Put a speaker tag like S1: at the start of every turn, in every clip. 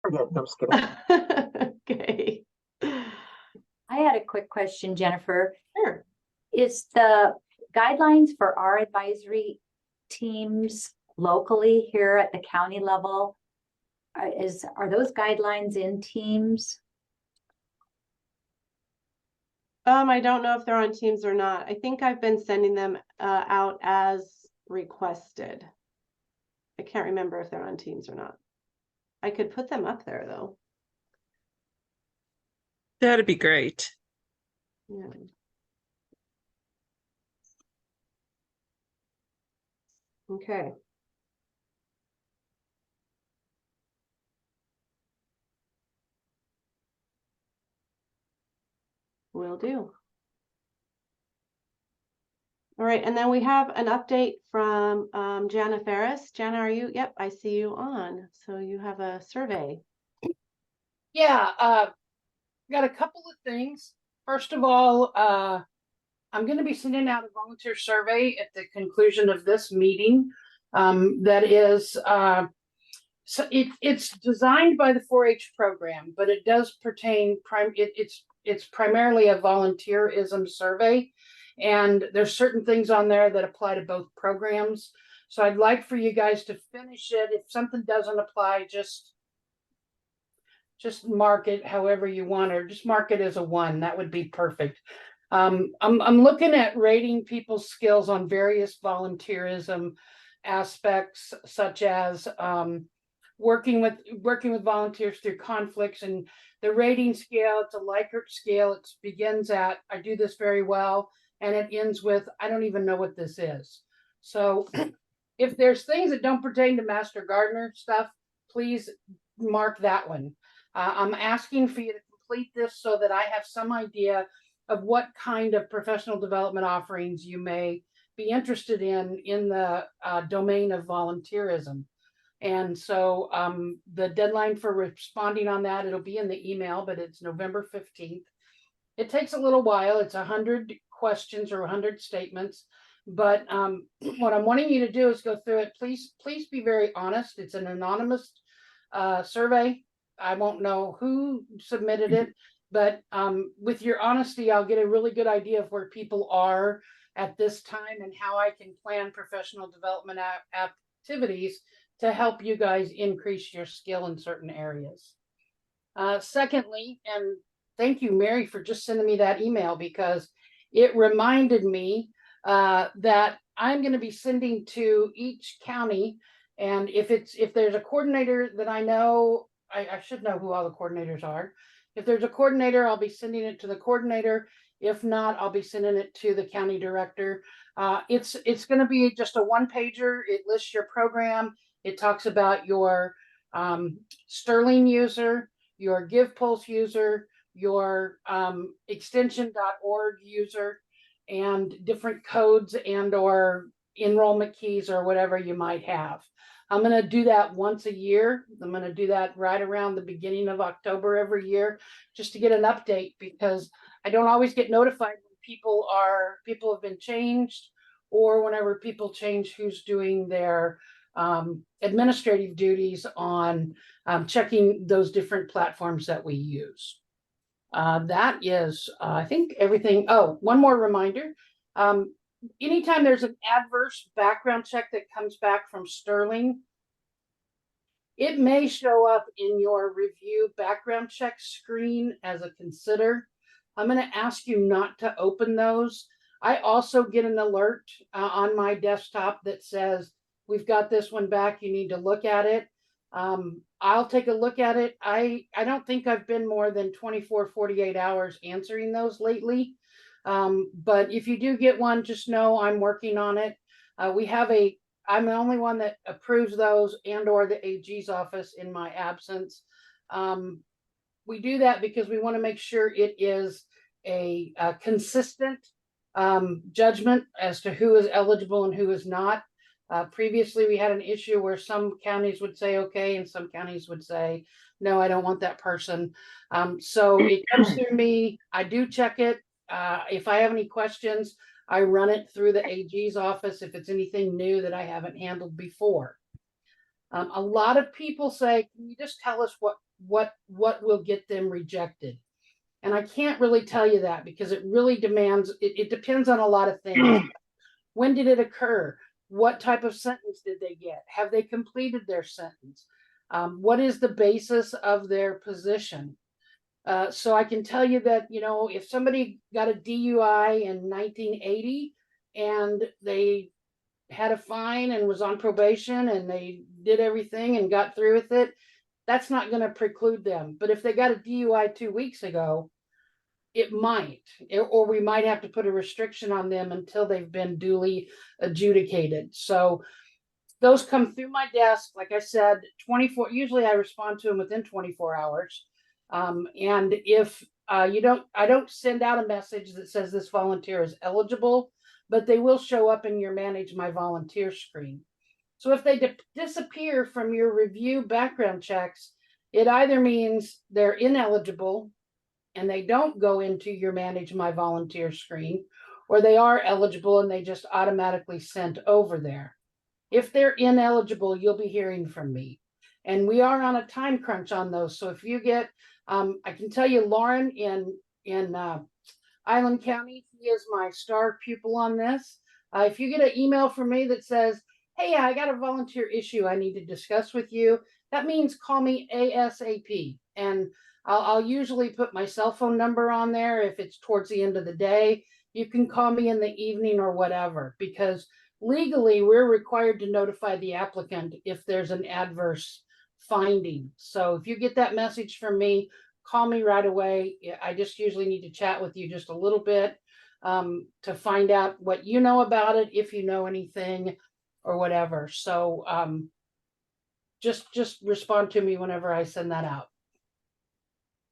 S1: Forget, no, I'm just kidding.
S2: Okay.
S3: I had a quick question, Jennifer.
S2: Sure.
S3: Is the guidelines for our advisory teams locally here at the county level? Are those guidelines in Teams?
S2: I don't know if they're on Teams or not. I think I've been sending them out as requested. I can't remember if they're on Teams or not. I could put them up there though.
S4: That'd be great.
S2: Yeah. Okay. Will do. All right, and then we have an update from Jana Ferris. Jana, are you? Yep, I see you on. So you have a survey.
S5: Yeah, got a couple of things. First of all, I'm going to be sending out a volunteer survey at the conclusion of this meeting. That is, so it's designed by the 4-H program, but it does pertain it's primarily a volunteerism survey, and there's certain things on there that apply to both programs. So I'd like for you guys to finish it. If something doesn't apply, just mark it however you want, or just mark it as a 1. That would be perfect. I'm looking at rating people's skills on various volunteerism aspects, such as working with volunteers through conflicts, and the rating scale, it's a Likert scale. It begins at I do this very well, and it ends with I don't even know what this is. So if there's things that don't pertain to Master Gardener stuff, please mark that one. I'm asking for you to complete this so that I have some idea of what kind of professional development offerings you may be interested in the domain of volunteerism. And so the deadline for responding on that, it'll be in the email, but it's November 15th. It takes a little while. It's 100 questions or 100 statements. But what I'm wanting you to do is go through it. Please be very honest. It's an anonymous survey. I won't know who submitted it, but with your honesty, I'll get a really good idea of where people are at this time and how I can plan professional development activities to help you guys increase your skill in certain areas. Secondly, and thank you, Mary, for just sending me that email, because it reminded me that I'm going to be sending to each county. And if there's a coordinator that I know, I should know who all the coordinators are. If there's a coordinator, I'll be sending it to the coordinator. If not, I'll be sending it to the county director. It's going to be just a 1-pager. It lists your program. It talks about your Sterling user, your GivePulse user, your extension.org user, and different codes and or enrollment keys or whatever you might have. I'm going to do that once a year. I'm going to do that right around the beginning of October every year, just to get an update, because I don't always get notified when people have been changed, or whenever people change who's doing their administrative duties on checking those different platforms that we use. That is, I think, everything. Oh, one more reminder. Anytime there's an adverse background check that comes back from Sterling, it may show up in your review background check screen as a consider. I'm going to ask you not to open those. I also get an alert on my desktop that says, we've got this one back, you need to look at it. I'll take a look at it. I don't think I've been more than 24, 48 hours answering those lately. But if you do get one, just know I'm working on it. I'm the only one that approves those, and or the AG's office in my absence. We do that because we want to make sure it is a consistent judgment as to who is eligible and who is not. Previously, we had an issue where some counties would say okay, and some counties would say, no, I don't want that person. So it comes through me. I do check it. If I have any questions, I run it through the AG's office if it's anything new that I haven't handled before. A lot of people say, can you just tell us what will get them rejected. And I can't really tell you that because it really it depends on a lot of things. When did it occur? What type of sentence did they get? Have they completed their sentence? What is the basis of their position? So I can tell you that, you know, if somebody got a DUI in 1980 and they had a fine and was on probation and they did everything and got through with it, that's not going to preclude them. But if they got a DUI 2 weeks ago, it might, or we might have to put a restriction on them until they've been duly adjudicated. So those come through my desk. Like I said, 24, usually I respond to them within 24 hours. And if I don't send out a message that says this volunteer is eligible, but they will show up in your Manage My Volunteer screen. So if they disappear from your review background checks, it either means they're ineligible and they don't go into your Manage My Volunteer screen, or they are eligible and they just automatically sent over there. If they're ineligible, you'll be hearing from me. And we are on a time crunch on those. So if you get, I can tell you, Lauren in Island County, he is my star pupil on this. If you get an email from me that says, hey, I got a volunteer issue I need to discuss with you, that means call me ASAP. And I'll usually put my cell phone number on there. If it's towards the end of the day, you can call me in the evening or whatever, because legally we're required to notify the applicant if there's an adverse finding. So if you get that message from me, call me right away. I just usually need to chat with you just a little bit to find out what you know about it, if you know anything or whatever. So just respond to me whenever I send that out.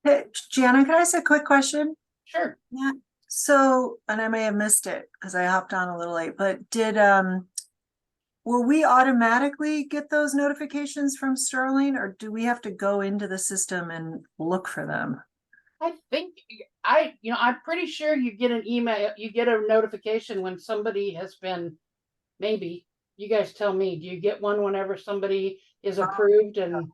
S1: Hey, Gianna, can I ask a quick question?
S5: Sure.
S1: Yeah. So, and I may have missed it because I hopped on a little late, but will we automatically get those notifications from Sterling, or do we have to go into the system and look for them?
S5: I think I'm pretty sure you get an email, you get a notification when somebody has been, maybe, you guys tell me, do you get one whenever somebody is approved? And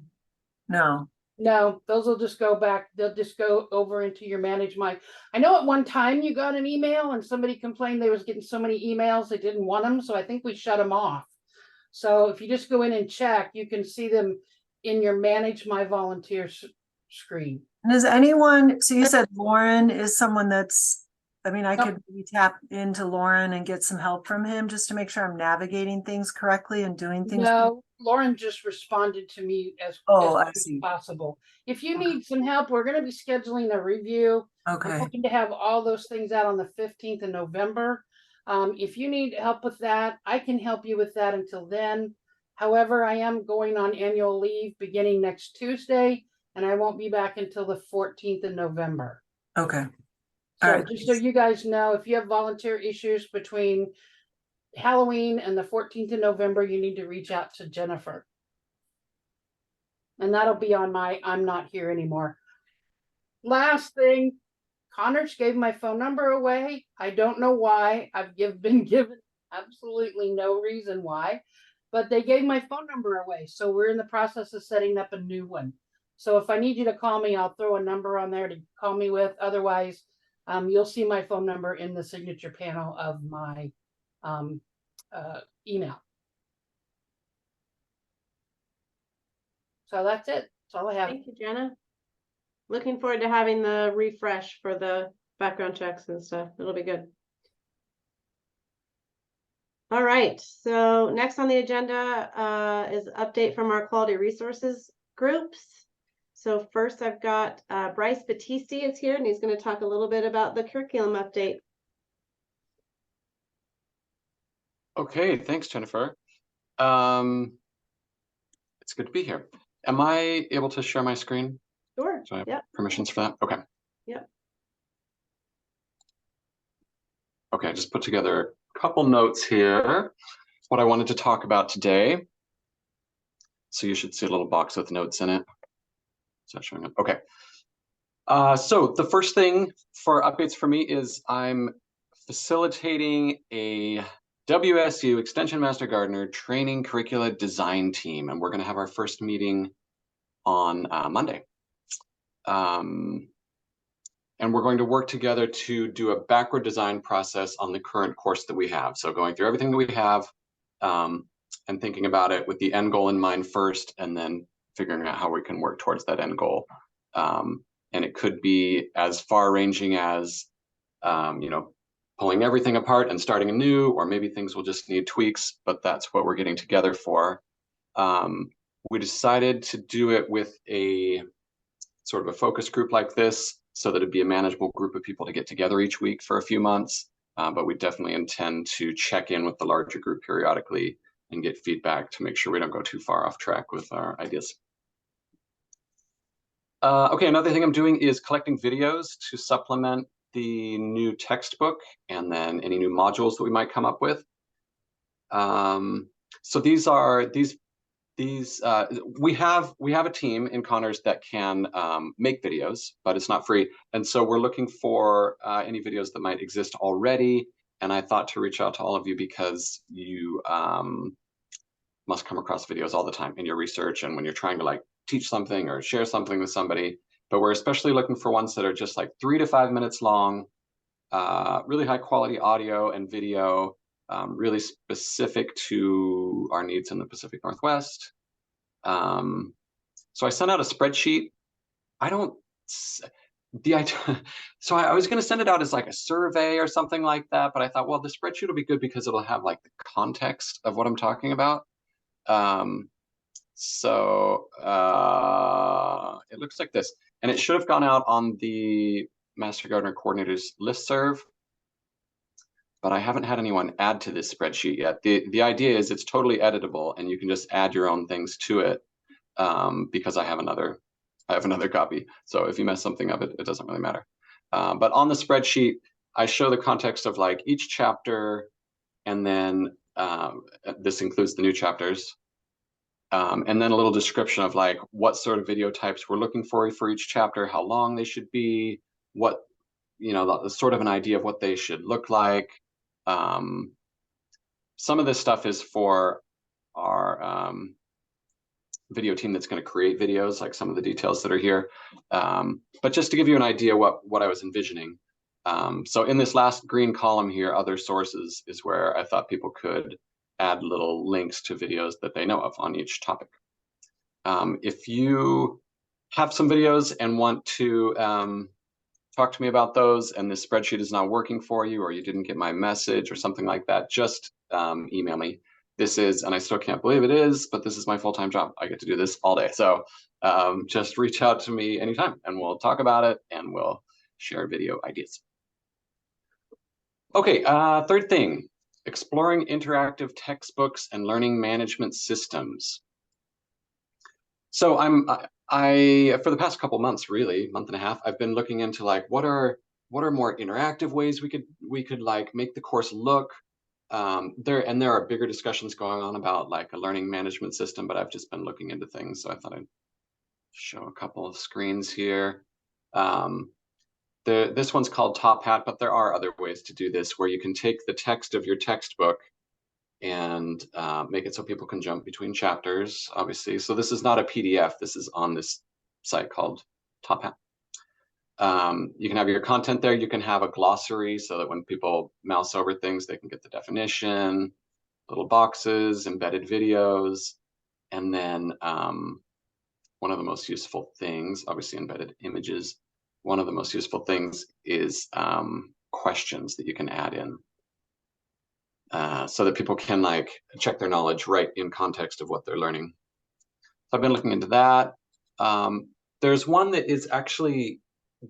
S5: no, those will just go back. They'll just go over into your Manage My. I know at one time you got an email and somebody complained they was getting so many emails they didn't want them. So I think we shut them off. So if you just go in and check, you can see them in your Manage My Volunteer screen.
S1: And does anyone, so you said Lauren is someone that's, I mean, I could maybe tap into Lauren and get some help from him just to make sure I'm navigating things correctly and doing things.
S5: No, Lauren just responded to me as
S1: I
S5: quick as
S1: see.
S5: possible. If you need some help, we're going to be scheduling a review.
S1: Okay.
S5: I'm hoping to have all those things out on the 15th of November. If you need help with that, I can help you with that until then. However, I am going on annual leave beginning next Tuesday, and I won't be back until the 14th of November.
S1: Okay.
S5: So
S1: All right.
S5: just so you guys know, if you have volunteer issues between Halloween and the 14th of November, you need to reach out to Jennifer. And that'll be on my I'm not here anymore. Last thing, Connors gave my phone number away. I don't know why. I've been given absolutely no reason why, but they gave my phone number away. So we're in the process of setting up a new one. So if I need you to call me, I'll throw a number on there to call me with. Otherwise, you'll see my phone number in the signature panel of my email. So that's it. That's all I have.
S2: Thank you, Jenna. Looking forward to having the refresh for the background checks and stuff. It'll be good. All right, so next on the agenda is update from our quality resources groups. So first I've got Bryce Battisti is here, and he's going to talk a little bit about the curriculum update.
S4: Okay, thanks, Jennifer. It's good to be here. Am I able to share my screen?
S2: Sure.
S4: So I have
S2: Yep.
S4: permissions for that? Okay.
S2: Yep.
S4: Okay, I just put together a couple notes here. What I wanted to talk about today. So you should see a little box with notes in it. Is that showing up? Okay. So the first thing for updates for me is I'm facilitating a WSU Extension Master Gardener Training Curricula Design Team, and we're going to have our first meeting on Monday. And we're going to work together to do a backward design process on the current course that we have. So going through everything that we have and thinking about it with the end goal in mind first, and then figuring out how we can work towards that end goal. And it could be as far ranging as, pulling everything apart and starting anew, or maybe things will just need tweaks, but that's what we're getting together for. We decided to do it with a sort of a focus group like this, so that it'd be a manageable group of people to get together each week for a few months. But we definitely intend to check in with the larger group periodically and get feedback to make sure we don't go too far off track with our ideas. Okay, another thing I'm doing is collecting videos to supplement the new textbook and then any new modules that we might come up with. So we have a team in Connors that can make videos, but it's not free. And so we're looking for any videos that might exist already. And I thought to reach out to all of you because you must come across videos all the time in your research and when you're trying to like teach something or share something with somebody. But we're especially looking for ones that are just like 3 to 5 minutes long, really high quality audio and video, really specific to our needs in the Pacific Northwest. So I sent out a spreadsheet. So I was going to send it out as like a survey or something like that, but I thought, well, the spreadsheet will be good because it'll have like the context of what I'm talking about. It looks like this, and it should have gone out on the Master Gardener Coordinators listserv, but I haven't had anyone add to this spreadsheet yet. The idea is it's totally editable and you can just add your own things to it, because I have another copy. So if you mess something up, it doesn't really matter. But on the spreadsheet, I show the context of like each chapter, and then this includes the new chapters. And then a little description of like what sort of video types we're looking for each chapter, how long they should be, what, the sort of an idea of what they should look like. Some of this stuff is for our video team that's going to create videos, like some of the details that are here. But just to give you an idea what I was envisioning. So in this last green column here, other sources is where I thought people could add little links to videos that they know of on each topic. If you have some videos and want to talk to me about those, and this spreadsheet is not working for you, or you didn't get my message or something like that, just email me. This is, and I still can't believe it is, but this is my full-time job. I get to do this all day. So just reach out to me anytime and we'll talk about it and we'll share video ideas. Okay, third thing, exploring interactive textbooks and learning management systems. So for the past couple months, really, month and a half, I've been looking into like what are more interactive ways we could like make the course look. There are bigger discussions going on about like a learning management system, but I've just been looking into things, so I thought I'd show a couple of screens here. This one's called Top Hat, but there are other ways to do this where you can take the text of your textbook and make it so people can jump between chapters, obviously. So this is not a PDF. This is on this site called Top Hat. You can have your content there. You can have a glossary so that when people mouse over things, they can get the definition, little boxes, embedded videos, and then one of the most useful things, obviously embedded images. One of the most useful things is questions that you can add in so that people can like check their knowledge right in context of what they're learning. So I've been looking into that. There's one that is actually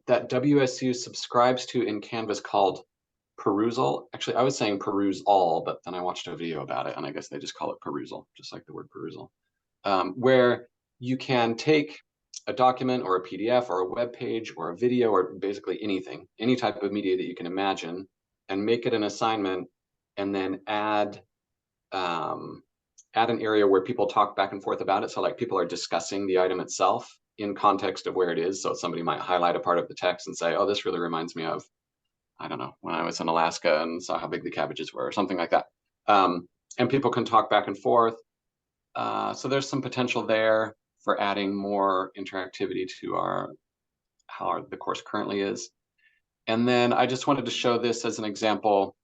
S4: that WSU subscribes to in Canvas called Perusal. Actually, I was saying Peruse All, but then I watched a video about it and I guess they just call it Perusal, just like the word perusal, where you can take a document or a PDF or a web page or a video or basically anything, any type of media that you can imagine, and make it an assignment, and then add an area where people talk back and forth about it. So like people are discussing the item itself in context of where it is. So somebody might highlight a part of the text and say, oh, this really reminds me of, I don't know, when I was in Alaska and saw how big the cabbages were or something like that. And people can talk back and forth. So there's some potential there for adding more interactivity to our how the course currently is. And then I just wanted to show this as an example.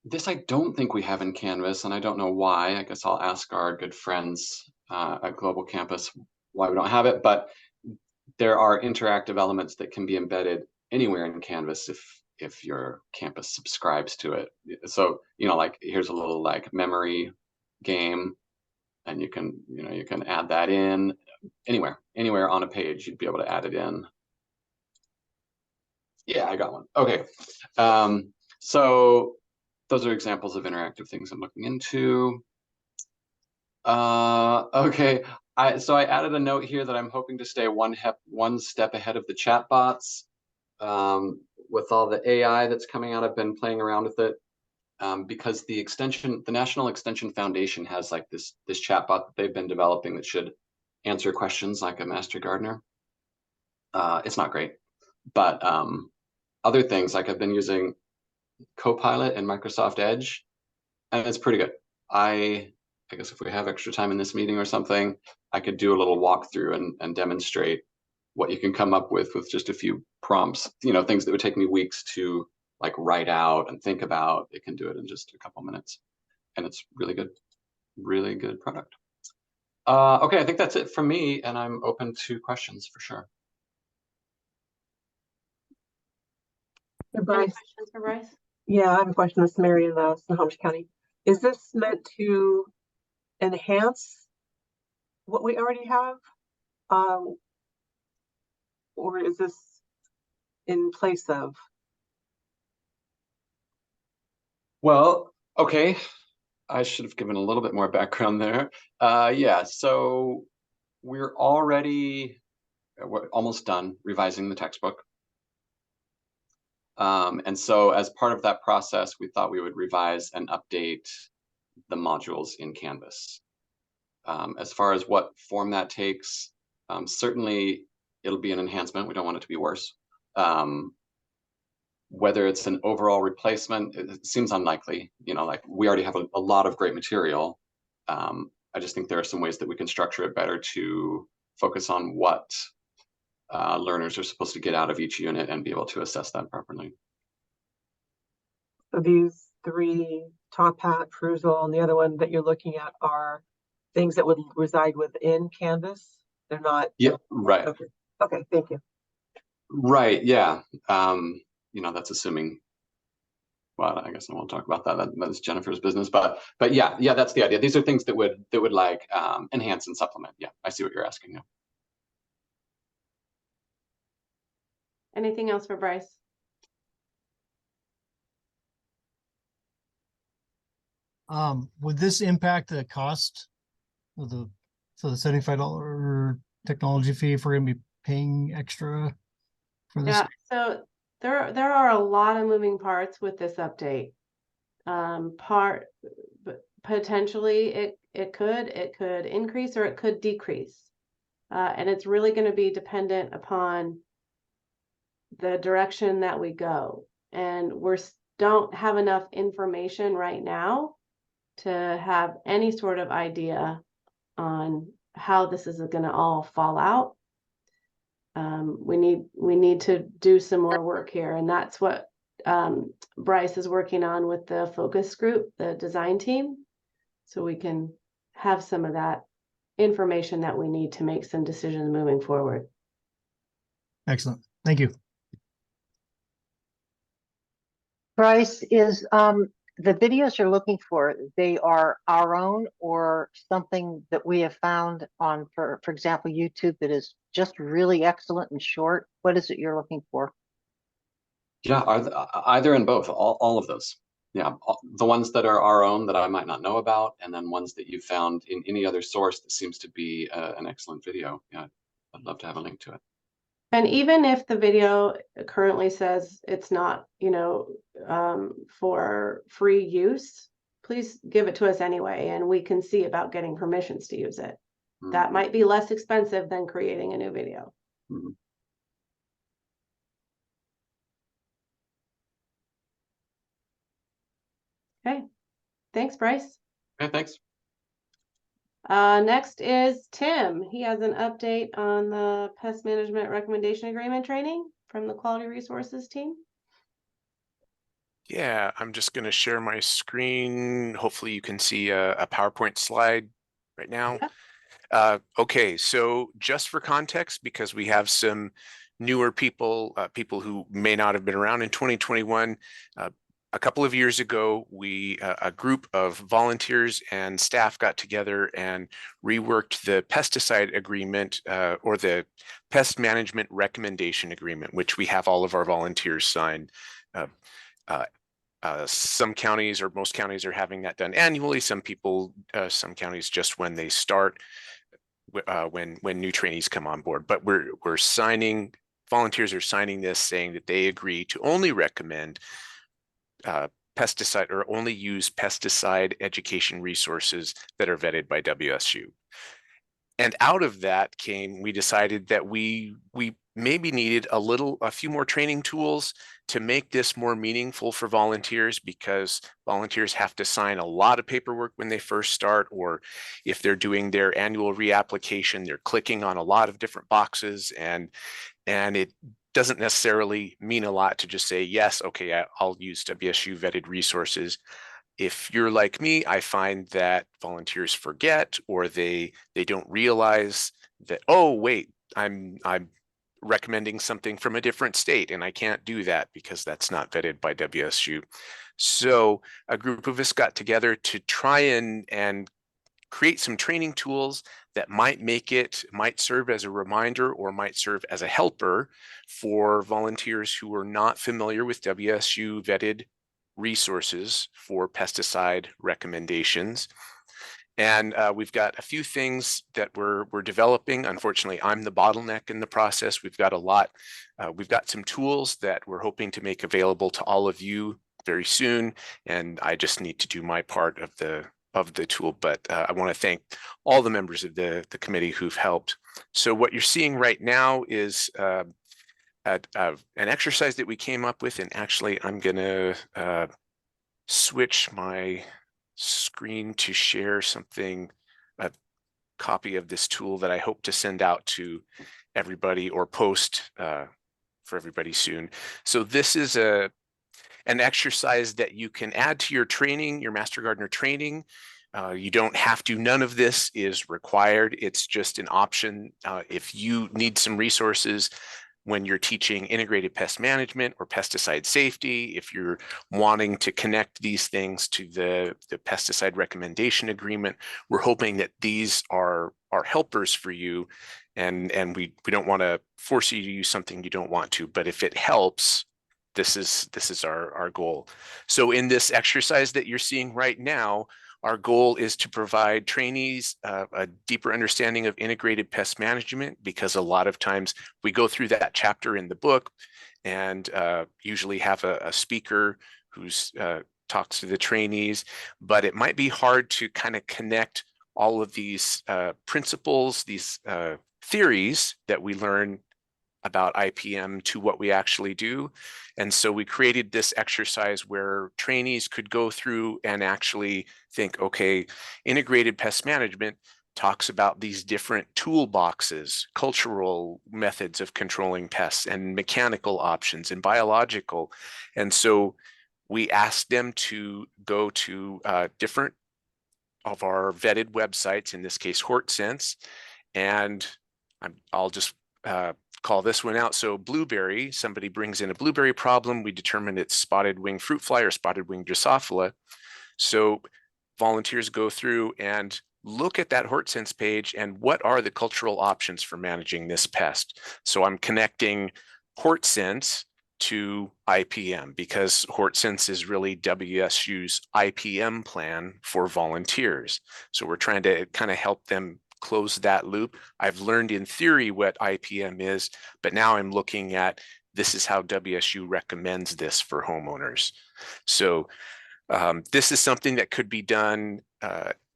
S4: This I don't think we have in Canvas, and I don't know why. I guess I'll ask our good friends at Global Campus why we don't have it, but there are interactive elements that can be embedded anywhere in Canvas if your campus subscribes to it. So, like here's a little like memory game, and you can add that in anywhere on a page. You'd be able to add it in. Yeah, I got one. Okay. So those are examples of interactive things I'm looking into. Okay. So I added a note here that I'm hoping to stay one step ahead of the chatbots. With all the AI that's coming out, I've been playing around with it. Because the National Extension Foundation has like this chatbot that they've been developing that should answer questions like a master gardener. It's not great, but other things like I've been using Copilot and Microsoft Edge, and it's pretty good. I guess if we have extra time in this meeting or something, I could do a little walkthrough and demonstrate what you can come up with just a few prompts, things that would take me weeks to like write out and think about. It can do it in just a couple minutes, and it's really good product. Okay, I think that's it from me, and I'm open to questions for sure.
S2: Any
S6: Bryce,
S2: questions for Bryce?
S6: yeah, I have a question. This is Mary in Snohomish County. Is this meant to enhance what we already have? Or is this in place of?
S4: Well, okay. I should have given a little bit more background there. Yeah, so we're almost done revising the textbook. And so as part of that process, we thought we would revise and update the modules in Canvas. As far as what form that takes, certainly it'll be an enhancement. We don't want it to be worse. Whether it's an overall replacement, it seems unlikely. Like we already have a lot of great material. I just think there are some ways that we can structure it better to focus on what learners are supposed to get out of each unit and be able to assess that properly.
S6: So these three, Top Hat, Perusal, and the other one that you're looking at are things that would reside within Canvas? They're not?
S4: Yeah, right.
S6: Okay, thank you.
S4: Right, yeah. That's assuming, well, I guess I won't talk about that. That's Jennifer's business, but yeah, that's the idea. These are things that would like enhance and supplement. Yeah, I see what you're asking now.
S2: Anything else for Bryce?
S7: Would this impact the cost of the $75 technology fee if we're gonna be paying extra for this?
S2: Yeah, so there are a lot of moving parts with this update. But potentially it could increase or it could decrease. And it's really going to be dependent upon the direction that we go. And don't have enough information right now to have any sort of idea on how this is going to all fall out. We need to do some more work here, and that's what Bryce is working on with the focus group, the design team, so we can have some of that information that we need to make some decisions moving forward.
S7: Excellent. Thank you.
S8: Bryce, is the videos you're looking for, they are our own or something that we have found on, for example, YouTube that is just really excellent and short? What is it you're looking for?
S4: Yeah, either and both, all of those. Yeah, the ones that are our own that I might not know about, and then ones that you found in any other source that seems to be an excellent video. Yeah, I'd love to have a link to it.
S2: And even if the video currently says it's not, for free use, please give it to us anyway, and we can see about getting permissions to use it.
S4: Mm-hmm.
S2: That might be less expensive than creating a new video.
S4: Mm-hmm.
S2: Okay, thanks, Bryce.
S4: Okay, thanks.
S2: Next is Tim. He has an update on the pest management recommendation agreement training from the quality resources team.
S9: Yeah, I'm just going to share my screen. Hopefully you can see a PowerPoint slide right now. Okay, so just for context, because we have some newer people, people who may not have been around in 2021, a couple of years ago, a group of volunteers and staff got together and reworked the pesticide agreement or the pest management recommendation agreement, which we have all of our volunteers sign. Some counties or most counties are having that done annually. Some some counties just when they start, when new trainees come on board. But we're signing, volunteers are signing this saying that they agree to only recommend pesticide or only use pesticide education resources that are vetted by WSU. And out of that came, we decided that we maybe needed a few more training tools to make this more meaningful for volunteers, because volunteers have to sign a lot of paperwork when they first start, or if they're doing their annual reapplication, they're clicking on a lot of different boxes, and it doesn't necessarily mean a lot to just say, yes, okay, I'll use WSU vetted resources. If you're like me, I find that volunteers forget, or they don't realize that, oh, wait, I'm recommending something from a different state and I can't do that because that's not vetted by WSU. So a group of us got together to try and create some training tools that might serve as a reminder or might serve as a helper for volunteers who are not familiar with WSU vetted resources for pesticide recommendations. And we've got a few things that we're developing. Unfortunately, I'm the bottleneck in the process. We've got a lot. We've got some tools that we're hoping to make available to all of you very soon. And I just need to do my part of the tool. But I want to thank all the members of the committee who've helped. So what you're seeing right now is an exercise that we came up with. And actually, I'm going to switch my screen to share something, a copy of this tool that I hope to send out to everybody or post for everybody soon. So this is an exercise that you can add to your training, your Master Gardener training. You don't have to, none of this is required. It's just an option. If you need some resources when you're teaching integrated pest management or pesticide safety, if you're wanting to connect these things to the pesticide recommendation agreement, we're hoping that these are helpers for you. And we don't want to force you to use something you don't want to, but if it helps, this is our goal. So in this exercise that you're seeing right now, our goal is to provide trainees a deeper understanding of integrated pest management, because a lot of times we go through that chapter in the book and usually have a speaker who's talks to the trainees, but it might be hard to kind of connect all of these principles, these theories that we learn about IPM to what we actually do. And so we created this exercise where trainees could go through and actually think, okay, integrated pest management talks about these different toolboxes, cultural methods of controlling pests, and mechanical options and biological. And so we asked them to go to different of our vetted websites, in this case, HortSense, and I'll just call this one out. So blueberry, somebody brings in a blueberry problem. We determine it's spotted wing fruit fly or spotted wing Drosophila. So volunteers go through and look at that HortSense page and what are the cultural options for managing this pest. So I'm connecting HortSense to IPM, because HortSense is really WSU's IPM plan for volunteers. So we're trying to kind of help them close that loop. I've learned in theory what IPM is, but now I'm looking at this is how WSU recommends this for homeowners. So this is something that could be done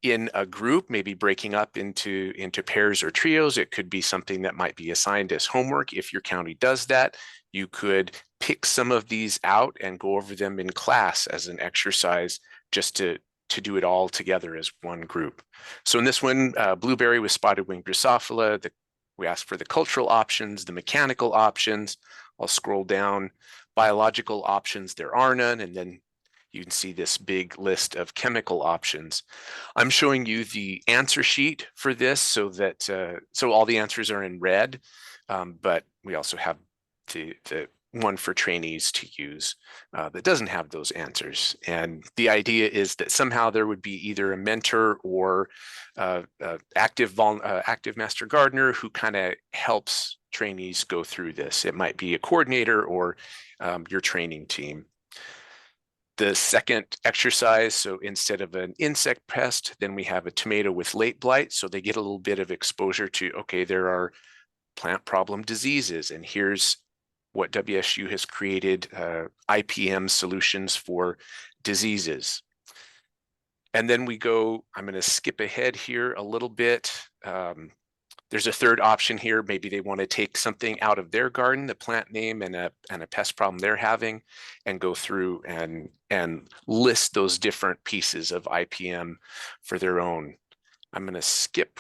S9: in a group, maybe breaking up into pairs or trios. It could be something that might be assigned as homework. If your county does that, you could pick some of these out and go over them in class as an exercise, just to to do it all together as one group. So in this one, blueberry with spotted wing Drosophila, we asked for the cultural options, the mechanical options. I'll scroll down. Biological options, there are none. And then you can see this big list of chemical options. I'm showing you the answer sheet for this so that so all the answers are in red, but we also have the one for trainees to use that doesn't have those answers. And the idea is that somehow there would be either a mentor or active master gardener who kind of helps trainees go through this. It might be a coordinator or your training team. The second exercise, so instead of an insect pest, then we have a tomato with late blight. So they get a little bit of exposure to, okay, there are plant problem diseases, and here's what WSU has created, IPM solutions for diseases. And then we go, I'm going to skip ahead here a little bit. There's a third option here. Maybe they want to take something out of their garden, the plant name and a pest problem they're having, and go through and list those different pieces of IPM for their own. I'm going to skip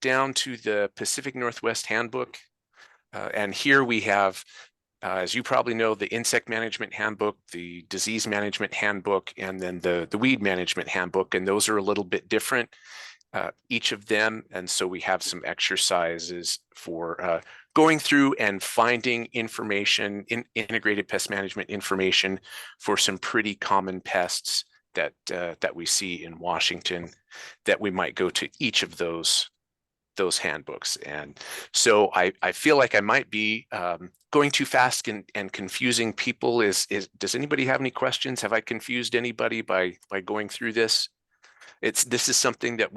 S9: down to the Pacific Northwest Handbook. And here we have, as you probably know, the Insect Management Handbook, the Disease Management Handbook, and then the Weed Management Handbook. And those are a little bit different, each of them. And so we have some exercises for going through and finding information, integrated pest management information for some pretty common pests that we see in Washington, that we might go to each of those handbooks. And so I feel like I might be going too fast and confusing people. Does anybody have any questions? Have I confused anybody by going through this? This is something that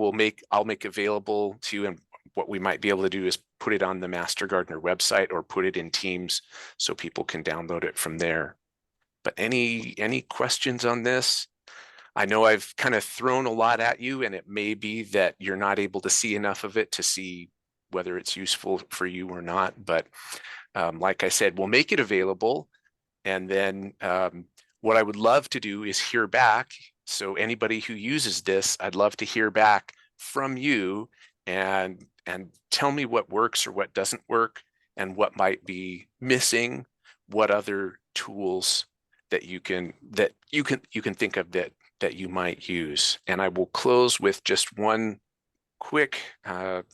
S9: I'll make available to you, and what we might be able to do is put it on the Master Gardener website or put it in Teams so people can download it from there. But any questions on this? I know I've kind of thrown a lot at you, and it may be that you're not able to see enough of it to see whether it's useful for you or not. But like I said, we'll make it available. And then what I would love to do is hear back. So anybody who uses this, I'd love to hear back from you and tell me what works or what doesn't work and what might be missing, what other tools that you can think of that you might use. And I will close with just one quick, I'm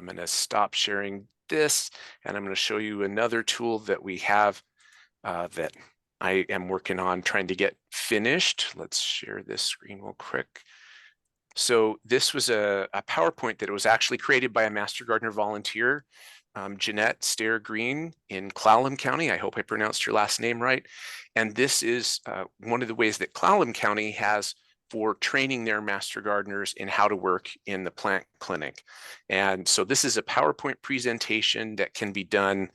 S9: going to stop sharing this, and I'm going to show you another tool that we have that I am working on trying to get finished. Let's share this screen real quick. So this was a PowerPoint that was actually created by a Master Gardener volunteer, Jeanette Stair Green in Clallam County. I hope I pronounced your last name right. And this is one of the ways that Clallam County has for training their Master Gardeners in how to work in the plant clinic. And so this is a PowerPoint presentation that can be done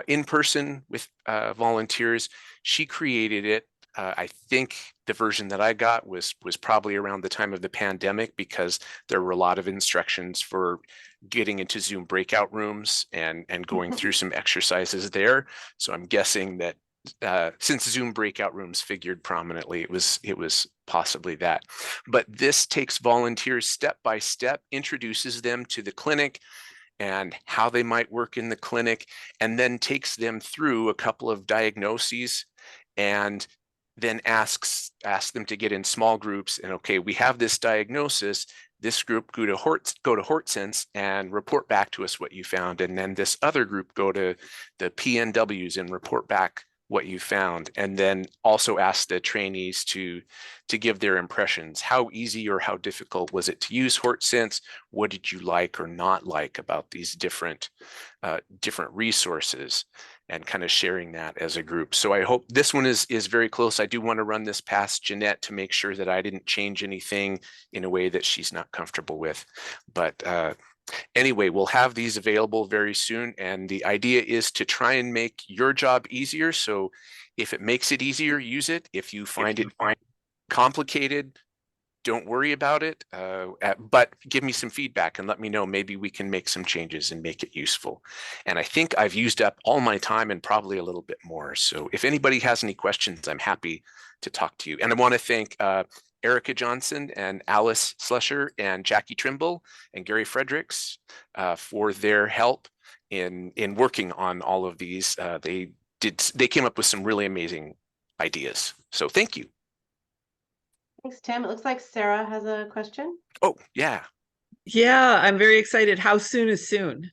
S9: in person with volunteers. She created it. I think the version that I got was probably around the time of the pandemic, because there were a lot of instructions for getting into Zoom breakout rooms and going through some exercises there. So I'm guessing that since Zoom breakout rooms figured prominently, it was possibly that. But this takes volunteers step by step, introduces them to the clinic and how they might work in the clinic, and then takes them through a couple of diagnoses, and then asks them to get in small groups. And okay, we have this diagnosis. This group go to HortSense and report back to us what you found. And then this other group go to the PNWs and report back what you found. And then also ask the trainees to give their impressions. How easy or how difficult was it to use HortSense? What did you like or not like about these different resources? And kind of sharing that as a group. So I hope this one is very close. I do want to run this past Jeanette to make sure that I didn't change anything in a way that she's not comfortable with. But anyway, we'll have these available very soon. And the idea is to try and make your job easier. So if it makes it easier, use it. If you find it complicated, don't worry about it, but give me some feedback and let me know. Maybe we can make some changes and make it useful. And I think I've used up all my time and probably a little bit more. So if anybody has any questions, I'm happy to talk to you. And I want to thank Erica Johnson and Alice Slusher and Jackie Trimble and Gary Fredericks for their help in working on all of these. They came up with some really amazing ideas. So thank you.
S2: Thanks, Tim. It looks like Sarah has a question.
S9: Oh, yeah.
S10: Yeah, I'm very excited. How soon is soon?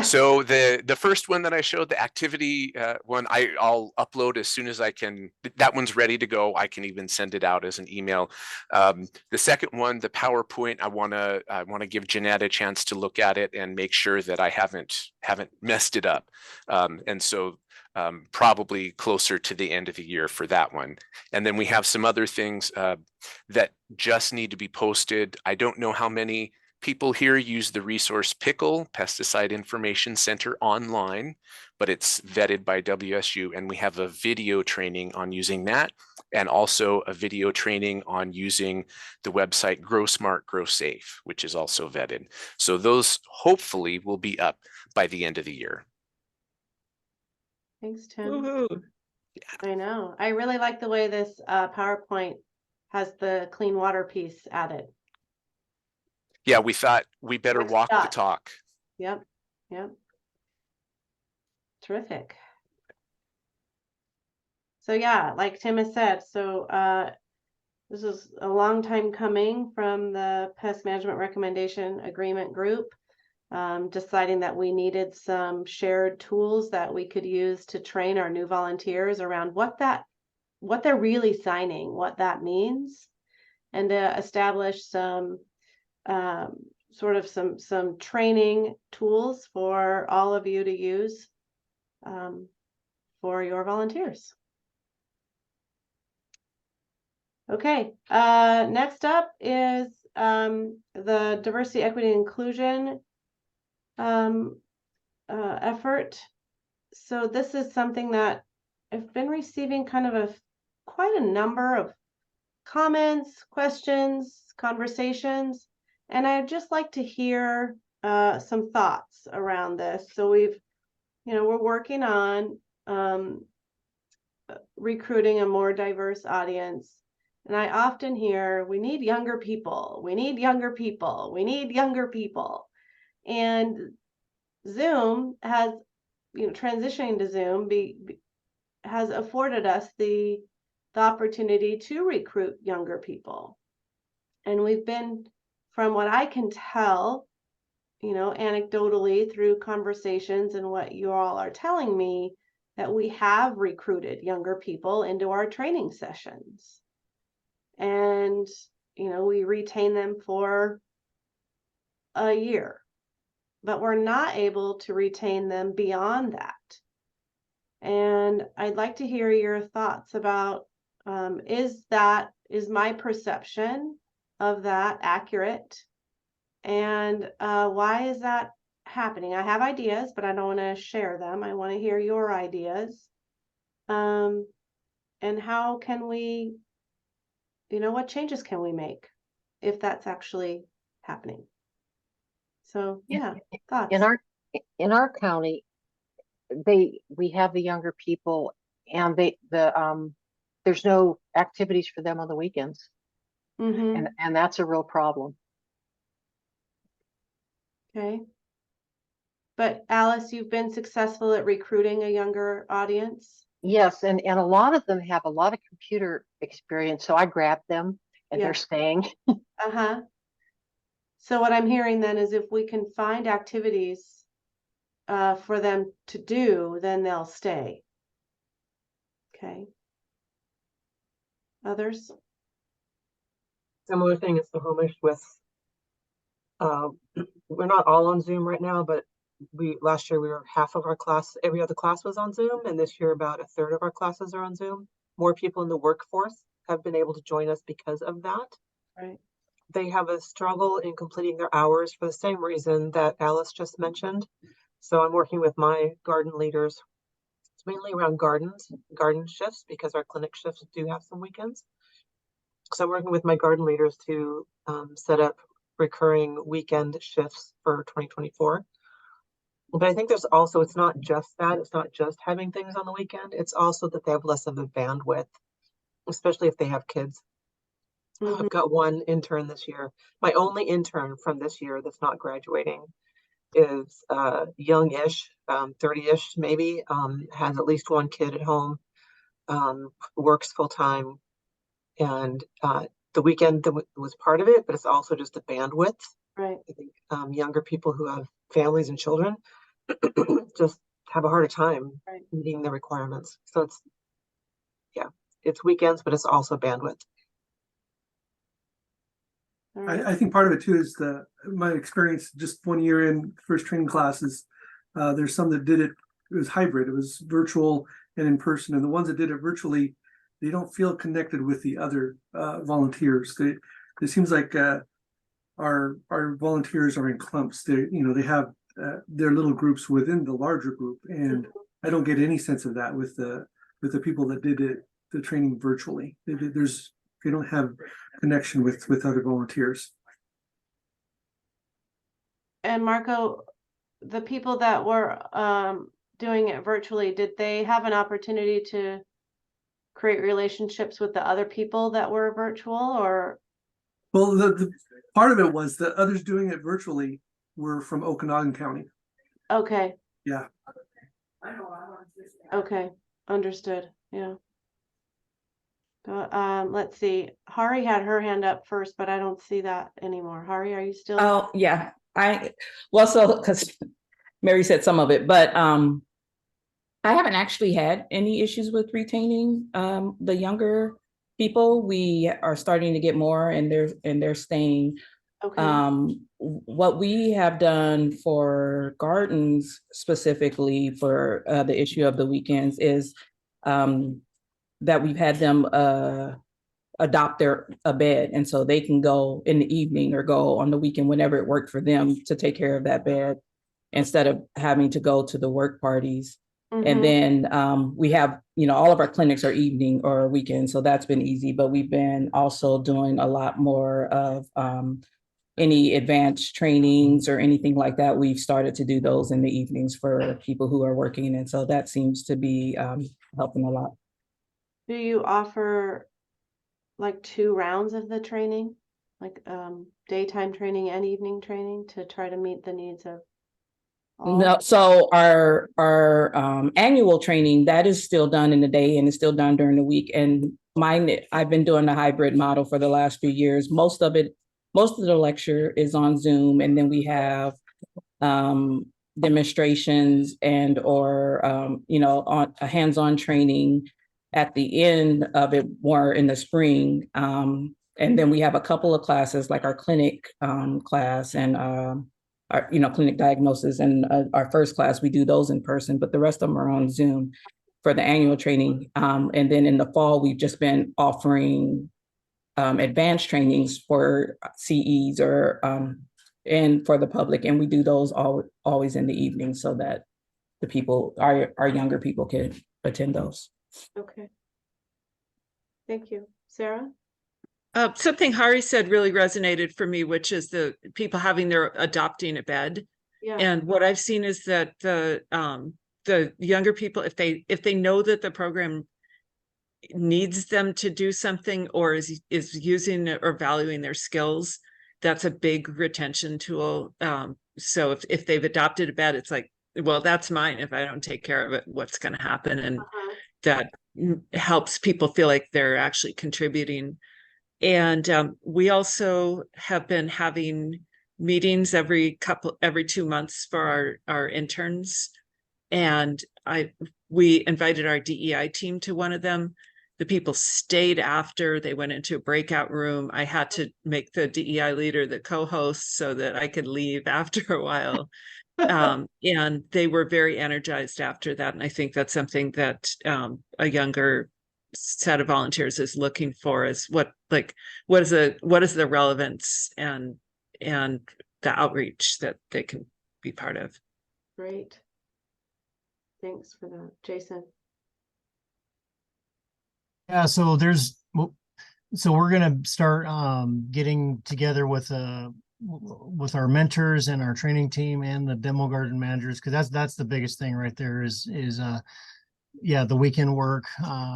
S9: So the first one that I showed, the activity one, I'll upload as soon as I can. That one's ready to go. I can even send it out as an email. The second one, the PowerPoint, I wanna give Jeanette a chance to look at it and make sure that I haven't messed it up. And so probably closer to the end of the year for that one. And then we have some other things that just need to be posted. I don't know how many people here use the resource Pickle Pesticide Information Center online, but it's vetted by WSU, and we have a video training on using that, and also a video training on using the website Grow Smart, Grow Safe, which is also vetted. So those hopefully will be up by the end of the year.
S2: Thanks, Tim.
S10: Woohoo.
S2: I know. I really like the way this PowerPoint has the clean water piece added.
S9: Yeah, we thought we better
S2: Next
S9: walk the
S2: shot.
S9: talk.
S2: Yep, yep. Terrific. So yeah, like Tim has said, so this is a long time coming from the Pest Management Recommendation Agreement Group, deciding that we needed some shared tools that we could use to train our new volunteers around what they're really signing, what that means, and to establish some sort of some training tools for all of you to use for your volunteers. Okay, next up is the diversity, equity, and inclusion effort. So this is something that I've been receiving kind of quite a number of comments, questions, conversations, and I'd just like to hear some thoughts around this. So we're working on recruiting a more diverse audience. And I often hear, we need younger people, we need younger people, we need younger people. And Zoom has, transitioning to Zoom has afforded us the opportunity to recruit younger people. And we've been, from what I can tell, anecdotally through conversations and what you all are telling me, that we have recruited younger people into our training sessions. And, we retain them for a year, but we're not able to retain them beyond that. And I'd like to hear your thoughts about, is my perception of that accurate? And why is that happening? I have ideas, but I don't want to share them. I want to hear your ideas. And how can we, what changes can we make if that's actually happening? So yeah, thoughts.
S8: In our county, we have the younger people, and there's no activities for them on the weekends.
S2: Mm-hmm.
S8: And that's a real problem.
S2: Okay. But Alice, you've been successful at recruiting a younger audience?
S8: Yes, and a lot of them have a lot of computer experience, so I grab them and they're staying.
S2: Uh-huh. So what I'm hearing then is if we can find activities for them to do, then they'll stay. Okay. Others?
S6: Similar thing as the Homish with, we're not all on Zoom right now, but last year we were half of our class, every other class was on Zoom, and this year about a third of our classes are on Zoom. More people in the workforce have been able to join us because of that.
S2: Right.
S6: They have a struggle in completing their hours for the same reason that Alice just mentioned. So I'm working with my garden leaders. It's mainly around garden shifts, because our clinic shifts do have some weekends. So I'm working with my garden leaders to set up recurring weekend shifts for 2024. But I think there's also, it's not just that, it's not just having things on the weekend, it's also that they have less of a bandwidth, especially if they have kids.
S2: Mhm.
S6: I've got one intern this year. My only intern from this year that's not graduating is young-ish, 30-ish maybe, has at least one kid at home, works full-time, and the weekend was part of it, but it's also just the bandwidth.
S2: Right.
S6: I think younger people who have families and children just have a harder time
S2: Right.
S6: meeting the requirements. So it's, yeah, it's weekends, but it's also bandwidth.
S2: All right.
S11: I think part of it too is my experience just 1 year in first training classes. There's some that did it was hybrid. It was virtual and in person. And the ones that did it virtually, they don't feel connected with the other volunteers. It seems like our volunteers are in clumps. They have their little groups within the larger group, and I don't get any sense of that with the people that did the training virtually. They don't have connection with other volunteers.
S2: And Marco, the people that were doing it virtually, did they have an opportunity to create relationships with the other people that were virtual, or?
S11: Well, the part of it was that others doing it virtually were from Okanagan County.
S2: Okay.
S11: Yeah.
S2: Okay, understood. Yeah. Let's see. Hari had her hand up first, but I don't see that anymore. Hari, are you still?
S12: Oh, yeah, because Mary said some of it, but I haven't actually had any issues with retaining the younger people. We are starting to get more, and they're staying.
S2: Okay.
S12: What we have done for gardens specifically for the issue of the weekends is that we've had them adopt a bed, and so they can go in the evening or go on the weekend whenever it worked for them to take care of that bed instead of having to go to the work parties. And then we have, all of our clinics are evening or weekend, so that's been easy. But we've been also doing a lot more of any advanced trainings or anything like that. We've started to do those in the evenings for people who are working, and so that seems to be helping a lot.
S2: Do you offer like 2 rounds of the training, like daytime training and evening training, to try to meet the needs of all?
S12: No, so our annual training, that is still done in the day and it's still done during the week. And I've been doing a hybrid model for the last few years. Most of the lecture is on Zoom, and then we have demonstrations and or on a hands-on training at the end of it, more in the spring. And then we have a couple of classes like our clinic class and our clinic diagnosis, and our first class, we do those in person, but the rest of them are on Zoom for the annual training. And then in the fall, we've just been offering advanced trainings for CEs or and for the public, and we do those always in the evening so that the people, our younger people, can attend those.
S2: Okay. Thank you. Sarah?
S10: Something Hari said really resonated for me, which is the people adopting a bed.
S2: Yeah.
S10: And what I've seen is that the younger people, if they know that the program needs them to do something or is using or valuing their skills, that's a big retention tool. So if they've adopted a bed, it's like, well, that's mine. If I don't take care of it, what's going to happen? And that helps people feel like they're actually contributing. And we also have been having meetings every 2 months for our interns. And we invited our DEI team to one of them. The people stayed after. They went into a breakout room. I had to make the DEI leader the co-host so that I could leave after a while. And they were very energized after that. And I think that's something that a younger set of volunteers is looking for, is what is the relevance and the outreach that they can be part of.
S2: Great. Thanks for that. Jason?
S7: Yeah, so we're gonna start getting together with our mentors and our training team and the demo garden managers, because that's the biggest thing right there is yeah, the weekend work,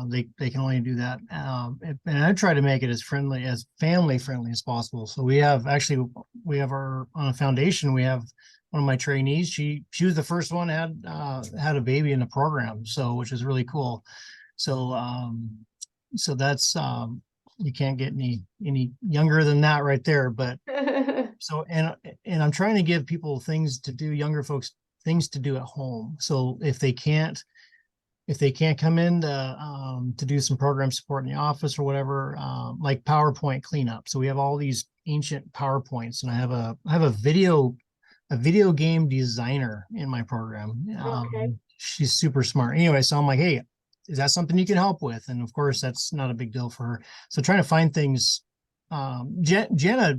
S7: they can only do that. And I try to make it as friendly, as family friendly as possible. So we have on a foundation, we have one of my trainees. She was the first one had a baby in the program, so which is really cool. So so that's you can't get any younger than that right there. But so and I'm trying to give people things to do, younger folks things to do at home. So if they can't come in to do some program support in the office or whatever, like PowerPoint cleanup. So we have all these ancient PowerPoints, and I have a video game designer in my program.
S2: Okay.
S7: She's super smart. Anyway, so I'm like, hey, is that something you can help with? And of course, that's not a big deal for her. So trying to find things. Jenna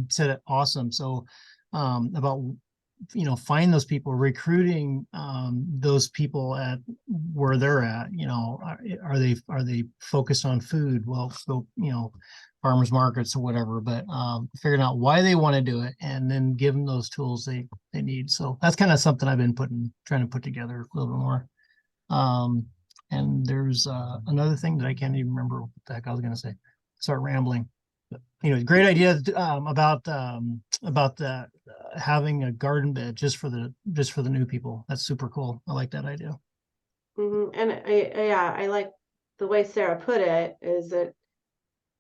S7: said it awesome. So about find those people, recruiting those people at where they're at. Are they focused on food? Well, so farmers markets or whatever, but figuring out why they want to do it and then give them those tools they need. So that's kind of something I've been trying to put together a little bit more. And there's another thing that I can't even remember what the heck I was going to say. Start rambling. Anyway, great idea about the having a garden bed just for the new people. That's super cool. I like that idea.
S2: And I like the way Sarah put it, is that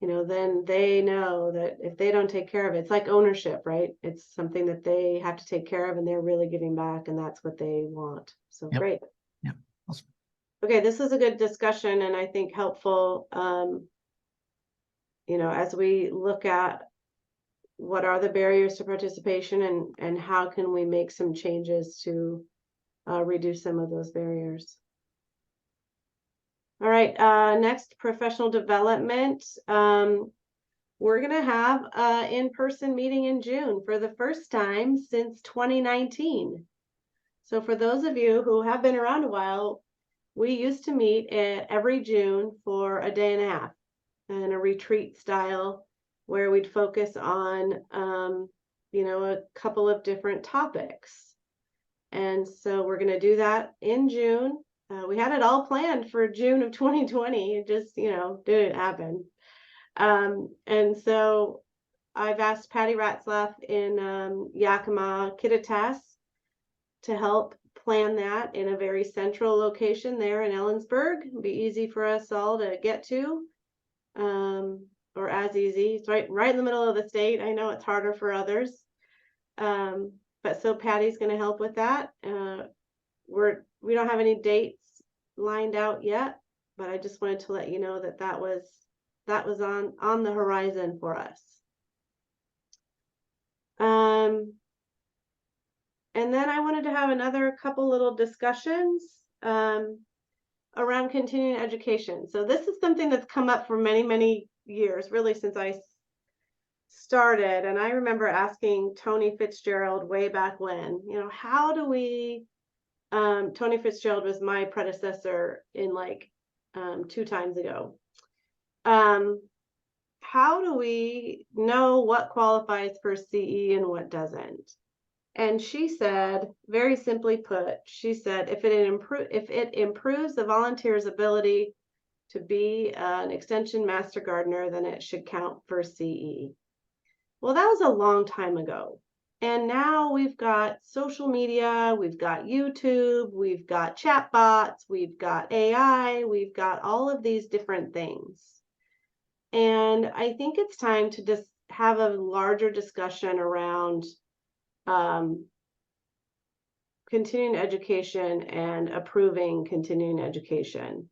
S2: then they know that if they don't take care of it, it's like ownership, right? It's something that they have to take care of, and they're really giving back, and that's what they want. So
S7: Yep.
S2: Great.
S7: Yep. Awesome.
S2: Okay, this is a good discussion, and I think helpful. As we look at what are the barriers to participation, and how can we make some changes to reduce some of those barriers. All right, next, professional development. We're gonna have an in-person meeting in June for the first time since 2019. So for those of you who have been around a while, we used to meet every June for a day and a half, and a retreat style where we'd focus on, a couple of different topics. And so we're going to do that in June. We had it all planned for June of 2020. It just, didn't happen. And so I've asked Patty Ratzlaff in Yakima, Kittitas, to help plan that in a very central location there in Ellensburg. It'll be easy for us all to get to, or as easy. It's right in the middle of the state. I know it's harder for others. But so Patty's going to help with that. We don't have any dates lined out yet, but I just wanted to let you know that was on the horizon for us. And then I wanted to have another couple little discussions around continuing education. So this is something that's come up for many, many years, really since I started. And I remember asking Tony Fitzgerald way back when, how do we, Tony Fitzgerald was my predecessor in 2 times ago. How do we know what qualifies for CE and what doesn't? And she said, very simply put, she said, if it improves the volunteer's ability to be an extension master gardener, then it should count for CE. Well, that was a long time ago. And now we've got social media, we've got YouTube, we've got chatbots, we've got AI, we've got all of these different things. And I think it's time to just have a larger discussion around continuing education and approving continuing education.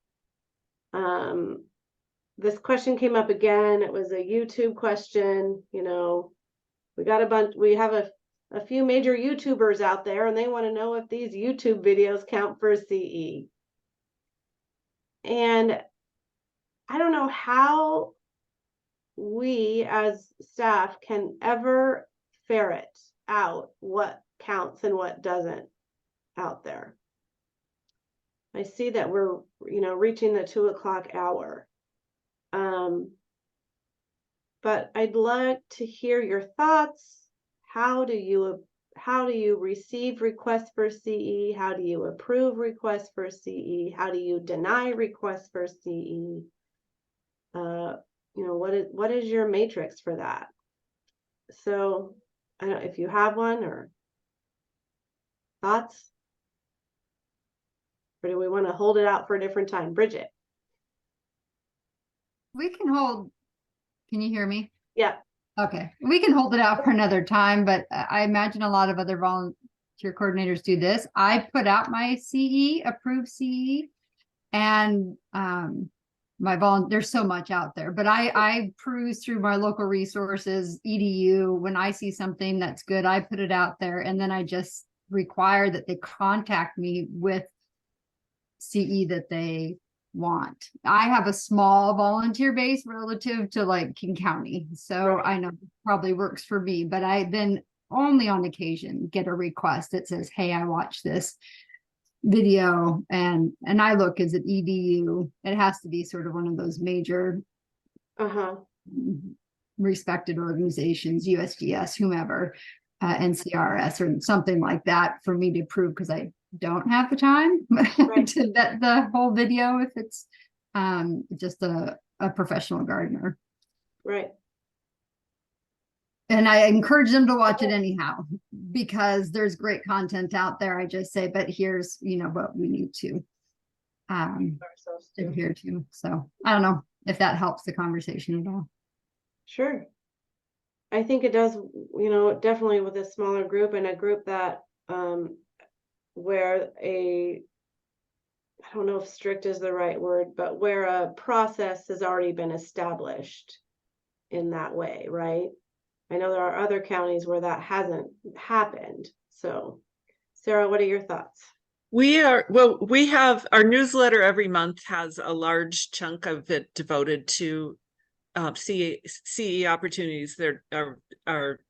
S2: This question came up again. It was a YouTube question. We have a few major YouTubers out there, and they want to know if these YouTube videos count for CE. And I don't know how we as staff can ever ferret out what counts and what doesn't out there. I see that we're, reaching the 2 o'clock hour. But I'd like to hear your thoughts. How do you how do you receive requests for CE? How do you approve requests for CE? How do you deny requests for CE? You know, what is your matrix for that? So I don't know if you have one or thoughts, or do we want to hold it out for a different time? Bridget?
S13: We can hold, can you hear me?
S2: Yeah.
S13: Okay, we can hold it out for another time, but I imagine a lot of other volunteer coordinators do this. I put out my CE, approved CE, and there's so much out there, but I peruse through my local resources, EDU. When I see something that's good, I put it out there, and then I just require that they contact me with CE that they want. I have a small volunteer base relative to like King County, so
S2: Right.
S13: I know it probably works for me, but I then only on occasion get a request that says, hey, I watched this video, and I look, as an EDU, it has to be sort of one of those major respected organizations, USGS, whomever, NCRS or something like that, for me to approve, because I don't have the time to vet the whole video if it's just a professional gardener.
S2: Right.
S13: And I encourage them to watch it anyhow, because there's great content out there. I just say, but here's, you know, what we need to adhere to. So I don't know if that helps the conversation at all.
S2: Sure. I think it does, you know, definitely with a smaller group, and a group that where I don't know if strict is the right word, but where a process has already been established in that way, right? I know there are other counties where that hasn't happened. So, Sarah, what are your thoughts?
S10: We have our newsletter every month has a large chunk of it devoted to CE opportunities that are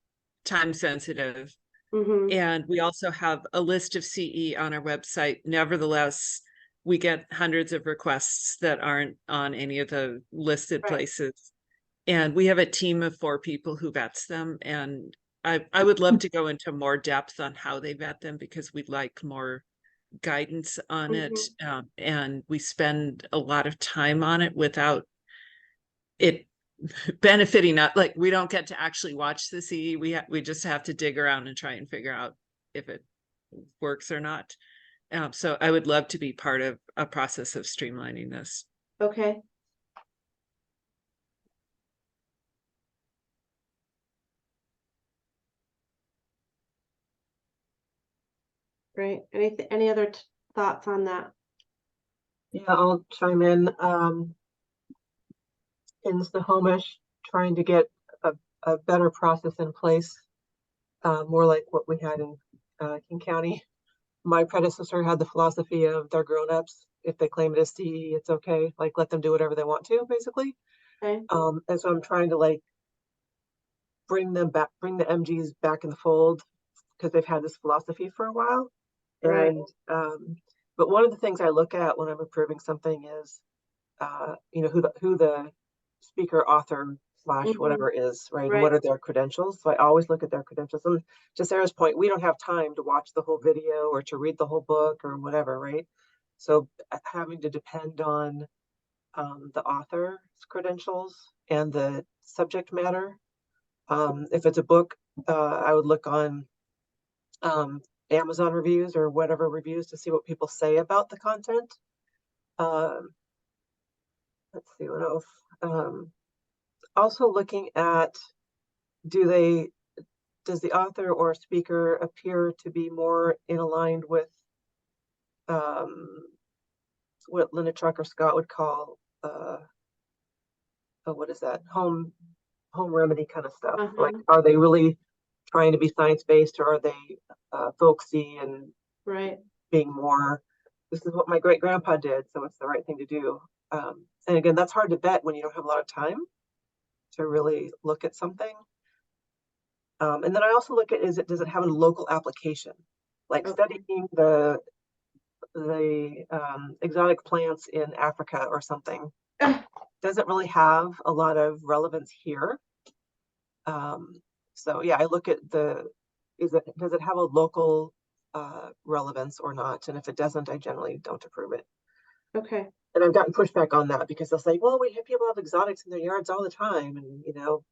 S10: time sensitive. And we also have a list of CE on our website. Nevertheless, we get hundreds of requests that aren't on any of the listed places. And we have a team of 4 people who vets them. And I would love to go into more depth on how they vet them, because we'd like more guidance on it. And we spend a lot of time on it without it benefiting us. Like, we don't get to actually watch the CE. We just have to dig around and try and figure out if it works or not. So I would love to be part of a process of streamlining this.
S2: Okay. Great. Any other thoughts on that?
S6: Yeah, I'll chime in. In Snohomish, trying to get a better process in place, more like what we had in King County. My predecessor had the philosophy of they're grown-ups. If they claim it as CE, it's okay. Like, let them do whatever they want to, basically.
S2: Okay.
S6: And so I'm trying to like bring the MGs back in the fold, because they've had this philosophy for a while.
S2: Right.
S6: And but one of the things I look at when I'm approving something is you know, who the speaker, author / whatever is, right? And what are their credentials? So I always look at their credentials. And to Sarah's point, we don't have time to watch the whole video or to read the whole book or whatever, right? So having to depend on the author's credentials and the subject matter. If it's a book, I would look on Amazon reviews or whatever reviews to see what people say about the content. Let's see what else. Also looking at, does the author or speaker appear to be more in aligned with what Linda Trucker Scott would call what is that, home remedy kind of stuff? Like, are they really trying to be science-based, or are they folksy and being more, this is what my great grandpa did, so it's the right thing to do? And again, that's hard to vet when you don't have a lot of time to really look at something. And then I also look at, does it have a local application? Like studying the exotic plants in Africa or something doesn't really have a lot of relevance here. So yeah, I look at the does it have a local relevance or not? And if it doesn't, I generally don't approve it.
S2: Okay.
S6: And I've gotten pushback on that because they'll say, well, we have people have exotics in their yards all the time. And,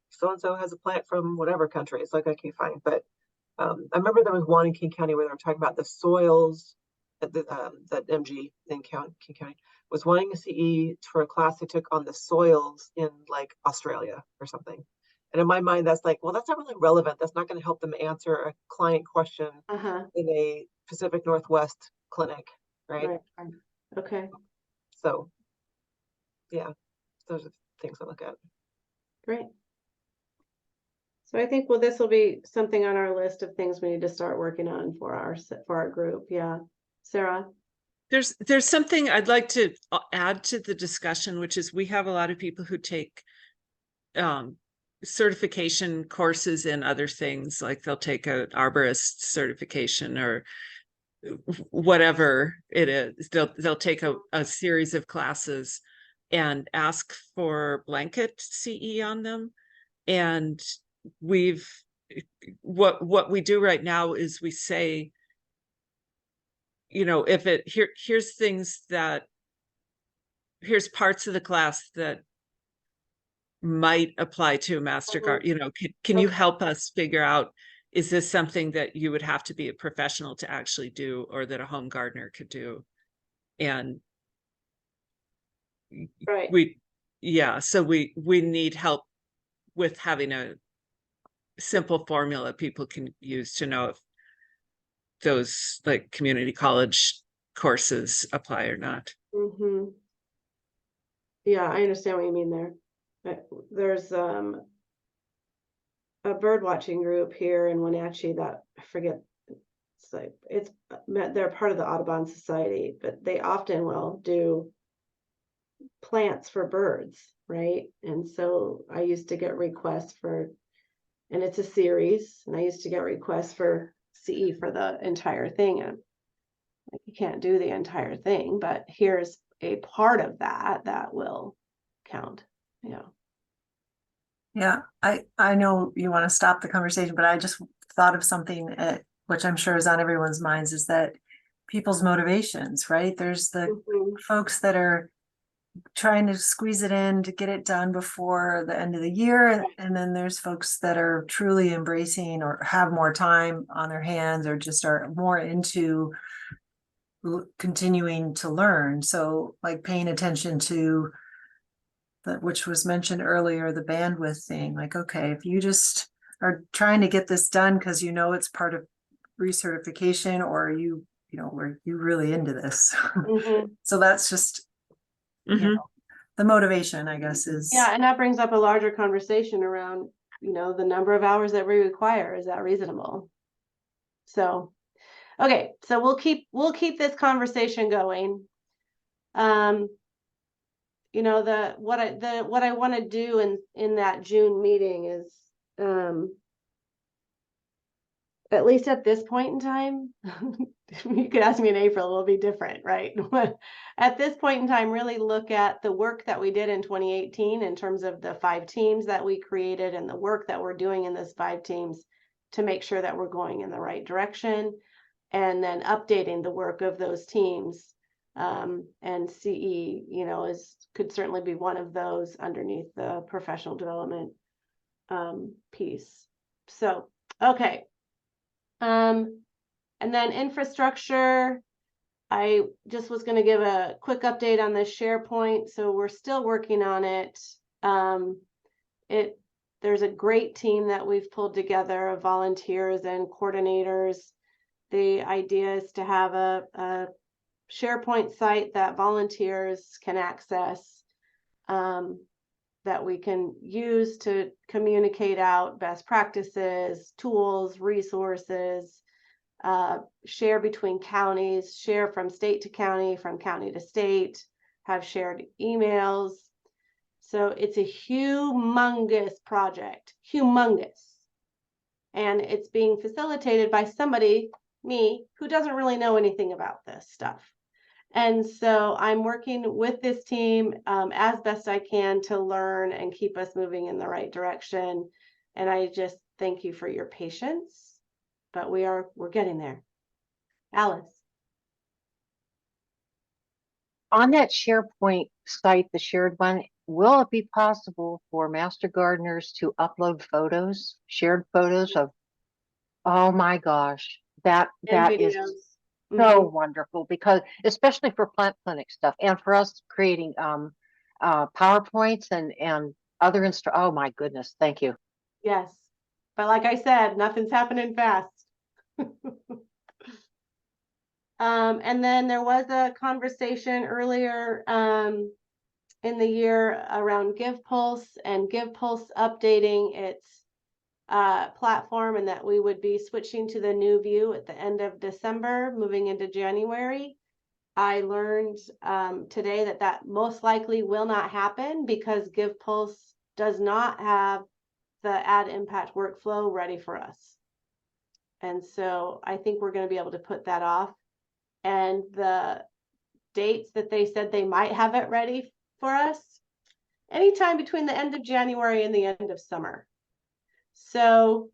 S6: so-and-so has a plant from whatever country. It's like, okay, fine. But I remember there was one in King County where they were talking about the soils that MG in King County was wanting a CE for a class they took on the soils in like Australia or something. And in my mind, that's like, well, that's not really relevant. That's not going to help them answer a client question in a Pacific Northwest clinic, right?
S2: Right. Okay.
S6: So, yeah, those are things I look at.
S2: Great. So I think, well, this will be something on our list of things we need to start working on for our group. Yeah. Sarah?
S10: There's something I'd like to add to the discussion, which is we have a lot of people who take certification courses in other things, like they'll take an arborist certification or whatever it is. They'll take a series of classes and ask for blanket CE on them. And what we do right now is we say, here's parts of the class that might apply to a MasterCard. Can you help us figure out, is this something that you would have to be a professional to actually do, or that a home gardener could do? And
S2: Right.
S10: so we need help with having a simple formula people can use to know if those like community college courses apply or not.
S2: Yeah, I understand what you mean there. There's a bird watching group here in Wenatchee that I forget. They're part of the Audubon Society, but they often will do plants for birds, right? And so I used to get requests and it's a series, and I used to get requests for CE for the entire thing. And like, you can't do the entire thing, but here's a part of that will count.
S1: Yeah, I know you want to stop the conversation, but I just thought of something which I'm sure is on everyone's minds, is that people's motivations, right? There's the folks that are trying to squeeze it in to get it done before the end of the year. And then there's folks that are truly embracing or have more time on their hands or just are more into continuing to learn. So like paying attention to which was mentioned earlier, the bandwidth thing, like, okay, if you just are trying to get this done because it's part of recertification, or were you really into this? So that's just the motivation, I guess, is.
S2: Yeah, and that brings up a larger conversation around, the number of hours that we require. Is that reasonable? So, okay, so we'll keep this conversation going. What I want to do in that June meeting is, at least at this point in time, you could ask me in April, it'll be different, right? At this point in time, really look at the work that we did in 2018 in terms of the 5 teams that we created and the work that we're doing in those 5 teams to make sure that we're going in the right direction, and then updating the work of those teams. And CE, could certainly be one of those underneath the professional development piece. So, okay. And then infrastructure, I just was going to give a quick update on the SharePoint. So we're still working on it. There's a great team that we've pulled together of volunteers and coordinators. The idea is to have a SharePoint site that volunteers can access, that we can use to communicate out best practices, tools, resources, share between counties, share from state to county, from county to state, have shared emails. So it's a humongous project, humongous. And it's being facilitated by somebody, me, who doesn't really know anything about this stuff. And so I'm working with this team as best I can to learn and keep us moving in the right direction. And I just thank you for your patience but we're getting there. Alice.
S8: On that SharePoint site, the shared one, will it be possible for master gardeners to upload photos, shared photos of, oh my gosh, that
S2: And
S8: is
S2: videos.
S8: so wonderful, because especially for plant clinic stuff and for us creating PowerPoints and other oh my goodness, thank you.
S2: Yes, but like I said, nothing's happening fast. And then there was a conversation earlier in the year around GivePulse and GivePulse updating its platform, and that we would be switching to the new view at the end of December, moving into January. I learned today that most likely will not happen because GivePulse does not have the ad impact workflow ready for us. And so I think we're going to be able to put that off. And the dates that they said they might have it ready for us, anytime between the end of January and the end of summer. So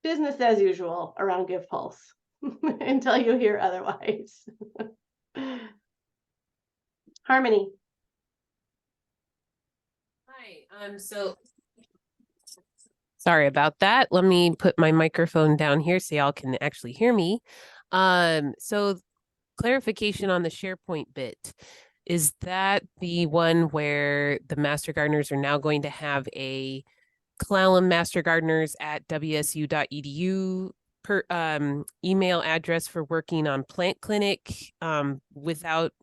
S2: business as usual around GivePulse until you hear otherwise. Harmony.
S14: Hi, so sorry about that. Let me put my microphone down here so y'all can actually hear me. So clarification on the SharePoint bit. Is that the one where the Master Gardeners are now going to have a Clallam Master Gardeners at wsu.edu email address for working on plant clinic without,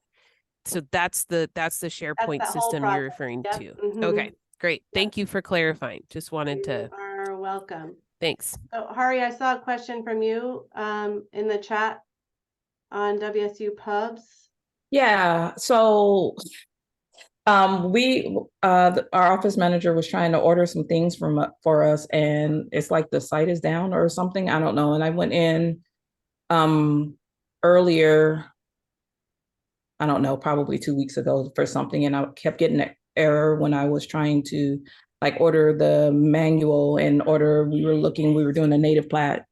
S14: so that's the SharePoint system you're referring to. Okay, great. Thank you for clarifying. Just wanted to.
S2: You are welcome.
S14: Thanks.
S2: So Hari, I saw a question from you in the chat on WSU Pubs.
S12: Yeah, so our office manager was trying to order some things for us, and it's like the site is down or something, I don't know. And I went in earlier, I don't know, probably 2 weeks ago for something, and I kept getting an error when I was trying to like order the manual and order. We were doing a native plant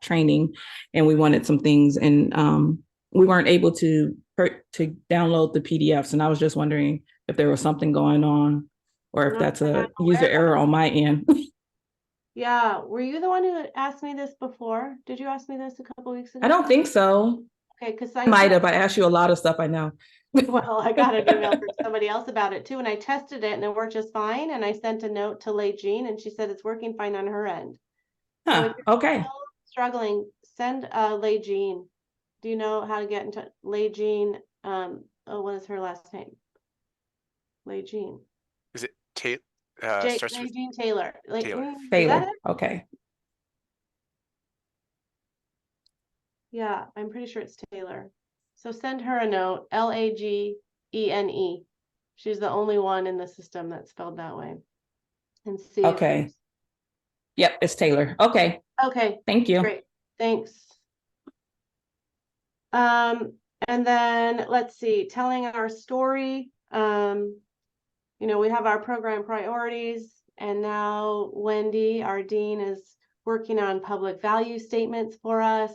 S12: training, and we wanted some things, and we weren't able to download the PDFs. And I was just wondering if there was something going on, or if that's a user error on my end.
S2: Yeah, were you the one who asked me this before? Did you ask me this a couple weeks ago?
S12: I don't think so.
S2: Okay, because
S12: I might have. I asked you a lot of stuff, I know.
S2: Well, I got an email from somebody else about it too, and I tested it and it worked just fine. And I sent a note to Lei Jean, and she said it's working fine on her end. So if you're
S12: Okay.
S2: still struggling, send Lei Jean. Do you know how to get in touch? Lei Jean, what is her last name? Lei Jean.
S9: Is it Tate?
S2: Lei Jean Taylor.
S12: Taylor. Okay.
S2: Yeah, I'm pretty sure it's Taylor. So send her a note, Lagene. She's the only one in the system that's spelled that way. And see.
S12: Okay. Yep, it's Taylor. Okay.
S2: Okay.
S12: Thank you.
S2: Great. Thanks. And then let's see, telling our story. We have our program priorities, and now Wendy, our dean, is working on public value statements for us.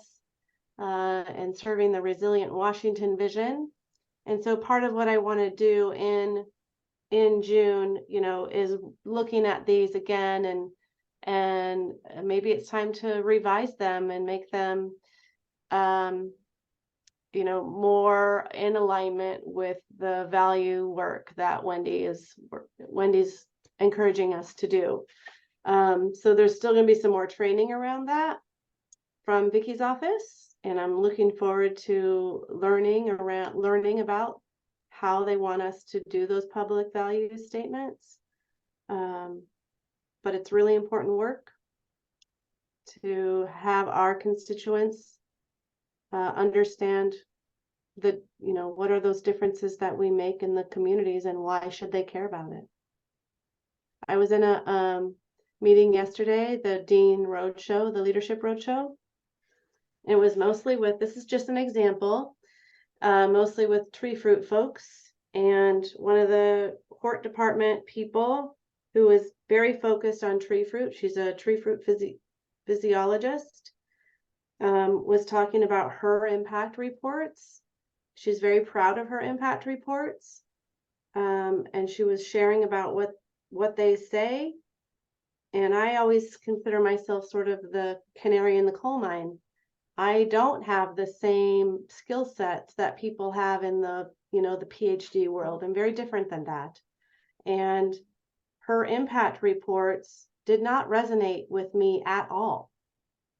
S2: And serving the resilient Washington vision. And so part of what I want to do in June, is looking at these again, and maybe it's time to revise them and make them, more in alignment with the value work that Wendy's encouraging us to do. So there's still going to be some more training around that from Vicky's office. And I'm looking forward to learning about how they want us to do those public value statements. But it's really important work to have our constituents understand what are those differences that we make in the communities, and why should they care about it. I was in a meeting yesterday, the Dean Roadshow, the Leadership Roadshow. It was mostly with, this is just an example, mostly with tree fruit folks. And one of the Hort department people who is very focused on tree fruit. She's a tree fruit physiologist, was talking about her impact reports. She's very proud of her impact reports. And she was sharing about what they say. And I always consider myself sort of the canary in the coal mine. I don't have the same skill sets that people have in the, the PhD world. I'm very different than that. And her impact reports did not resonate with me at all.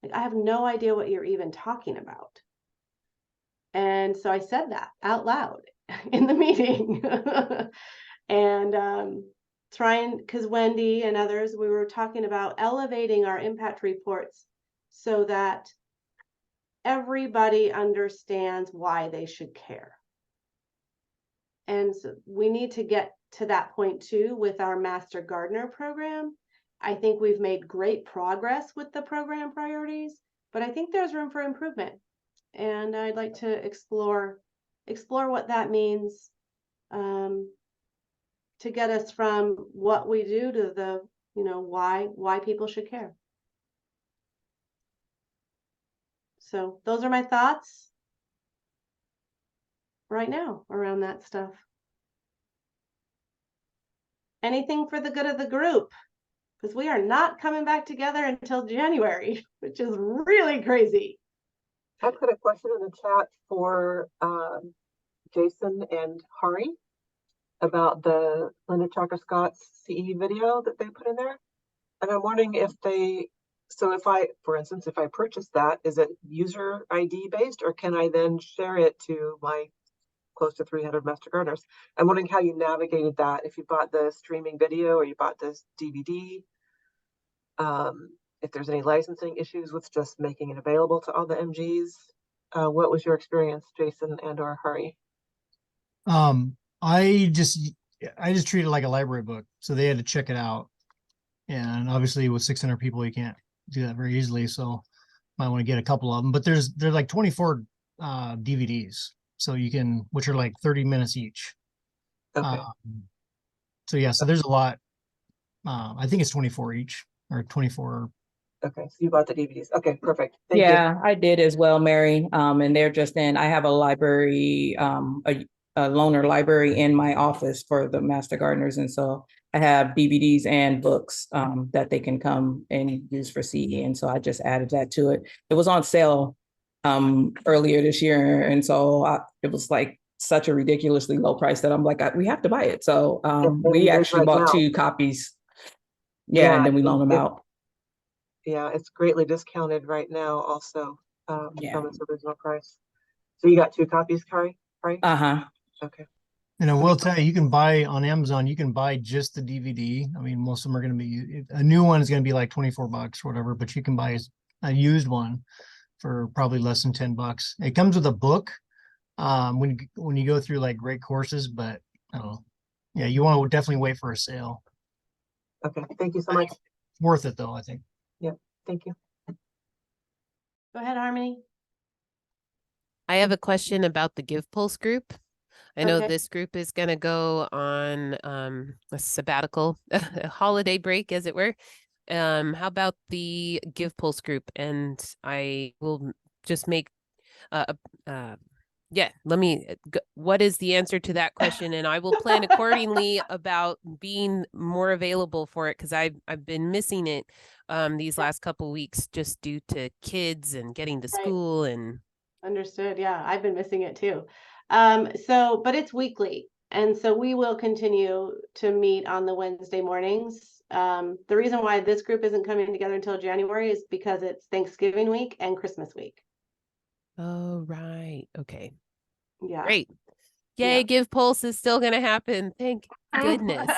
S2: Like, I have no idea what you're even talking about. And so I said that out loud in the meeting. And trying, because Wendy and others, we were talking about elevating our impact reports so that everybody understands why they should care. And so we need to get to that point too with our Master Gardener program. I think we've made great progress with the program priorities, but I think there's room for improvement. And I'd like to explore what that means, to get us from what we do to the, why people should care. So those are my thoughts right now around that stuff. Anything for the good of the group, because we are not coming back together until January, which is really crazy.
S6: I put a question in the chat for Jason and Hari about the Linda Chalker Scott's CE video that they put in there. And I'm wondering if they, so if I, for instance, if I purchase that, is it user ID based, or can I then share it to my close to 300 Master Gardeners? I'm wondering how you navigated that, if you bought the streaming video or you bought this DVD, if there's any licensing issues with just making it available to all the MGs. What was your experience, Jason and or Hari?
S7: I just treat it like a library book. So they had to check it out. And obviously with 600 people, you can't do that very easily. So might want to get a couple of them, but there's like 24 DVDs. So you can, which are like 30 minutes each.
S6: Okay.
S7: So yeah, so there's a lot. I think it's 24 each or 24.
S6: Okay, so you bought the DVDs. Okay, perfect. Thank you.
S12: Yeah, I did as well, Mary. And they're just in, I have a library, a loaner library in my office for the Master Gardeners. And so I have DVDs and books that they can come and use for CE. And so I just added that to it. It was on sale earlier this year. And so it was like such a ridiculously low price that I'm like, we have to buy it. So we actually bought 2 copies. Yeah, and then we loan them out.
S6: Yeah, it's greatly discounted right now also from
S12: Yeah.
S6: its original price. So you got 2 copies, Kari? Right?
S12: Uh-huh.
S6: Okay.
S7: And I will tell you, you can buy on Amazon, you can buy just the DVD. I mean, most of them are going to be, a new one is going to be like $24 or whatever, but you can buy a used one for probably less than $10. It comes with a book when you go through like great courses, but yeah, you want to definitely wait for a sale.
S6: Okay, thank you so much.
S7: Worth it though, I think.
S6: Yeah, thank you.
S2: Go ahead, Harmony.
S14: I have a question about the Give Pulse group. I know
S2: Okay.
S14: this group is going to go on a sabbatical, a holiday break, as it were. How about the Give Pulse group? And I will just make what is the answer to that question? And I will plan accordingly about being more available for it, because I've been missing it these last couple weeks just due to kids and getting to school and.
S2: Understood. Yeah, I've been missing it too. But it's weekly. And so we will continue to meet on the Wednesday mornings. The reason why this group isn't coming together until January is because it's Thanksgiving week and Christmas week.
S14: Oh, right. Okay.
S2: Yeah.
S14: Great. Yay,
S2: Yeah.
S14: Give Pulse is still going to happen. Thank goodness.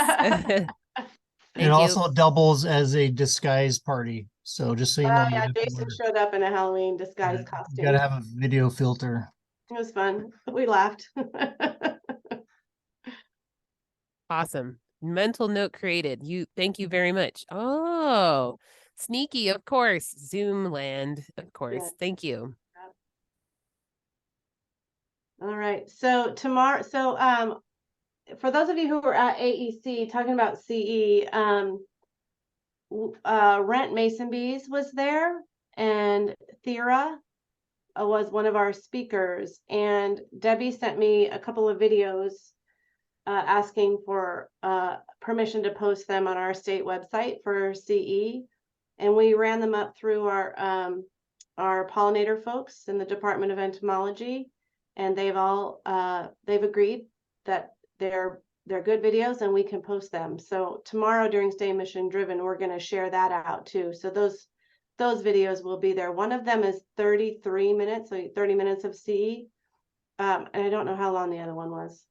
S7: It also doubles as a disguise party. So just so you know,
S2: Yeah, Jason showed up in a Halloween disguise costume.
S7: you got to have a video filter.
S2: It was fun. We laughed.
S14: Awesome. Mental note created. Thank you very much. Oh, sneaky, of course. Zoom land, of course.
S2: Yeah.
S14: Thank you.
S2: All right. So tomorrow, for those of you who were at AEC talking about CE, Rent Mason Bees was there, and Thera was one of our speakers, and Debbie sent me a couple of videos asking for permission to post them on our state website for CE, and we ran them up through our pollinator folks in the Department of Entomology, and they've agreed that they're good videos and we can post them. So tomorrow during Stay Mission Driven, we're going to share that out too. So those videos will be there. One of them is 33 minutes, so 30 minutes of CE. And I don't know how long the other one was.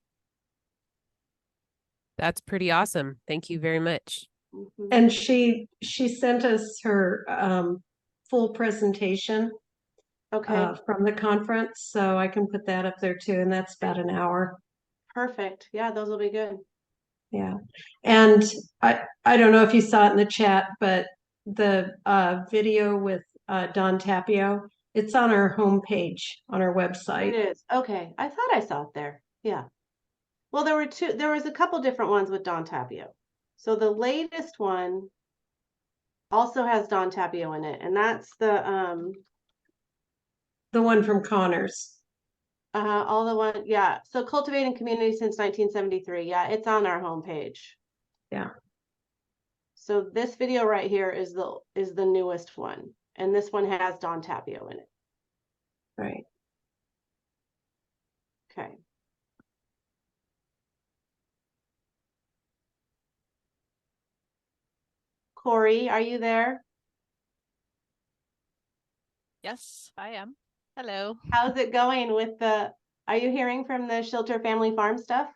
S14: That's pretty awesome. Thank you very much.
S2: Mhm.
S15: And she sent us her full presentation
S2: Okay,
S15: from the conference, so I can put that up there too, and that's about an hour.
S2: perfect. Yeah, those will be good.
S15: Yeah. And I don't know if you saw it in the chat, but the video with Don Tapio, it's on our homepage on our website.
S2: It is. Okay, I thought I saw it there. Yeah. Well, there was a couple different ones with Don Tapio. So the latest one also has Don Tapio in it, and that's the
S15: one from Connors.
S2: all the one, yeah. So cultivating community since 1973. Yeah, it's on our homepage.
S15: Yeah.
S2: So this video right here is the newest one, and this one has Don Tapio in it.
S15: Right.
S2: Okay. Corey, are you there?
S16: Yes, I am. Hello.
S2: How's it going with are you hearing from the Shelter Family Farm stuff?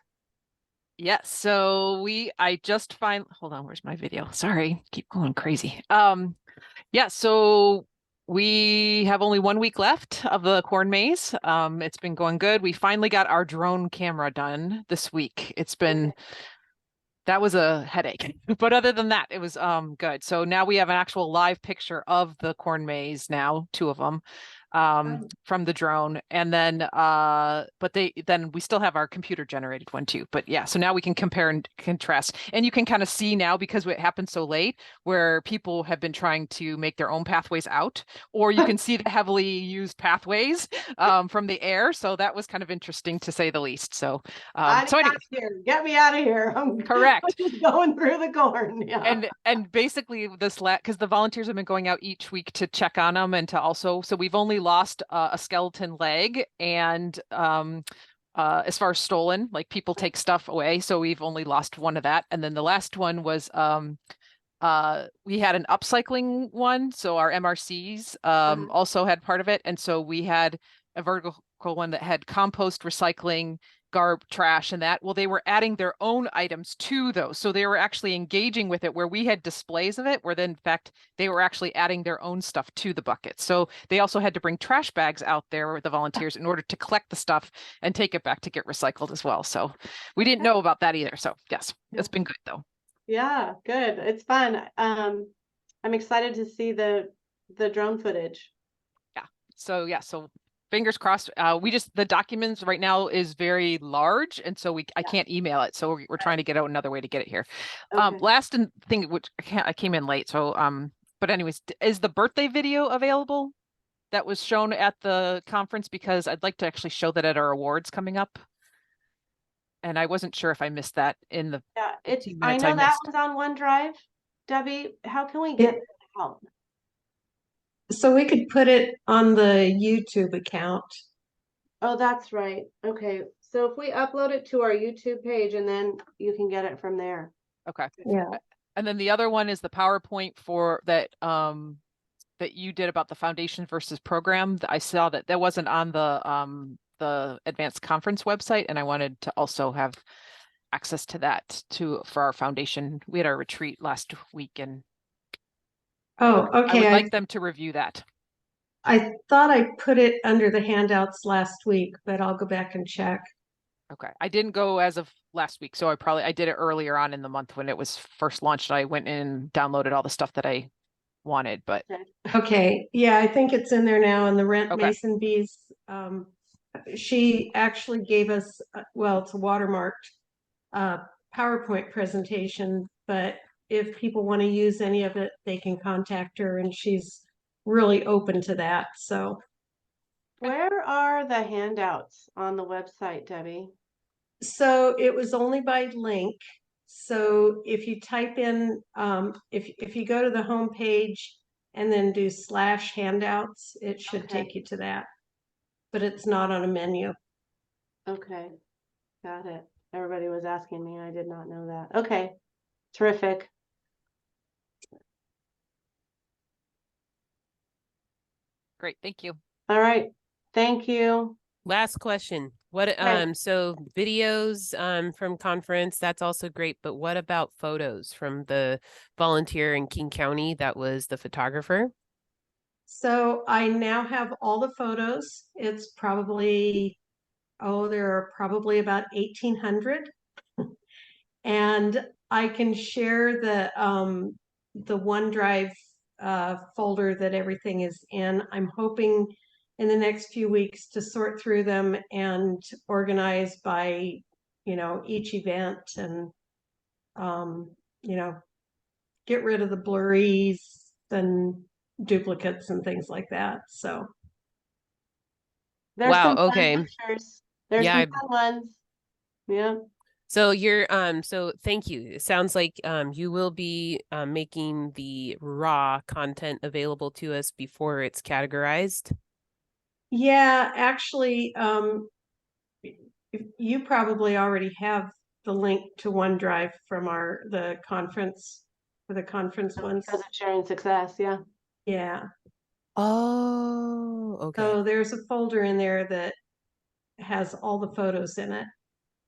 S16: Yes, so I just hold on, where's my video? Sorry, keep going crazy. Yeah, so we have only 1 week left of the corn maze. It's been going good. We finally got our drone camera done this week. That was a headache, but other than that, it was good. So now we have an actual live picture of the corn maze now, 2 of them. From the drone, and then but then we still have our computer generated one too. But yeah, so now we can compare and contrast, and you can kind of see now, because it happened so late, where people have been trying to make their own pathways out, or you can see the heavily used pathways from the air. So that was kind of interesting, to say the least. So anyway,
S2: get me out of here. I'm
S16: correct.
S2: just going through the corn. Yeah.
S16: And basically because the volunteers have been going out each week to check on them, and to also, so we've only lost a skeleton leg, and as far as stolen, like people take stuff away, so we've only lost one of that. And then the last one was we had an upcycling one, so our MRCs also had part of it, and so we had a vertical one that had compost, recycling, trash, and that. Well, they were adding their own items to those, so they were actually engaging with it, where we had displays of it, where then in fact they were actually adding their own stuff to the bucket. So they also had to bring trash bags out there with the volunteers in order to collect the stuff and take it back to get recycled as well. So we didn't know about that either. So yes, it's been good though.
S2: Yeah, good. It's fun. I'm excited to see the drone footage.
S16: Yeah. So fingers crossed. The documents right now is very large, and so I can't email it. So we're trying to get out another way to get it here.
S2: Okay.
S16: Last thing, which I came in late. So but anyways, is the birthday video available that was shown at the conference? Because I'd like to actually show that at our awards coming up. And I wasn't sure if I missed that in the 15
S2: I
S16: minutes
S2: know that
S16: missed.
S2: one's on OneDrive. Debbie, how can we get it out?
S15: So we could put it on the YouTube account.
S2: Oh, that's right. Okay. So if we upload it to our YouTube page, and then you can get it from there.
S16: Okay.
S15: Yeah.
S16: And then the other one is the PowerPoint for that that you did about the foundation versus program. I saw that wasn't on the advanced conference website, and I wanted to also have access to that for our foundation. We had our retreat last week, and
S15: Oh,
S16: I
S15: okay.
S16: would like them to review that.
S15: I thought I put it under the handouts last week, but I'll go back and check.
S16: Okay. I didn't go as of last week, so I did it earlier on in the month when it was first launched. I went in and downloaded all the stuff that I wanted, but
S15: Okay. Yeah, I think it's in there now. And the Rent Mason Bees, she actually gave us, well, it's watermarked, PowerPoint presentation, but if people want to use any of it, they can contact her, and she's really open to that. So
S2: Where are the handouts on the website, Debbie?
S15: so it was only by link. So if you type in, if you go to the home page and then do /handouts, it should
S2: Okay.
S15: take you to that. But it's not on a menu.
S2: Okay, got it. Everybody was asking me. I did not know that. Okay, terrific.
S16: Great, thank you.
S2: All right, thank you.
S14: Last question. What
S2: Okay.
S14: so videos from conference, that's also great, but what about photos from the volunteer in King County that was the photographer?
S15: So I now have all the photos. It's probably, there are probably about 1,800. And I can share the OneDrive folder that everything is in. I'm hoping in the next few weeks to sort through them and organize by, each event, and get rid of the blurries and duplicates and things like that. So
S2: There's
S14: Wow,
S2: some fun
S14: okay.
S2: pictures. There's
S14: Yeah,
S2: some fun ones. Yeah.
S14: so you're so thank you. It sounds like you will be making the raw content available to us before it's categorized.
S15: yeah, actually, you probably already have the link to OneDrive from the conference, for the conference ones.
S2: Because of sharing success, yeah.
S15: Yeah.
S14: Oh, okay.
S15: So there's a folder in there that has all the photos in it.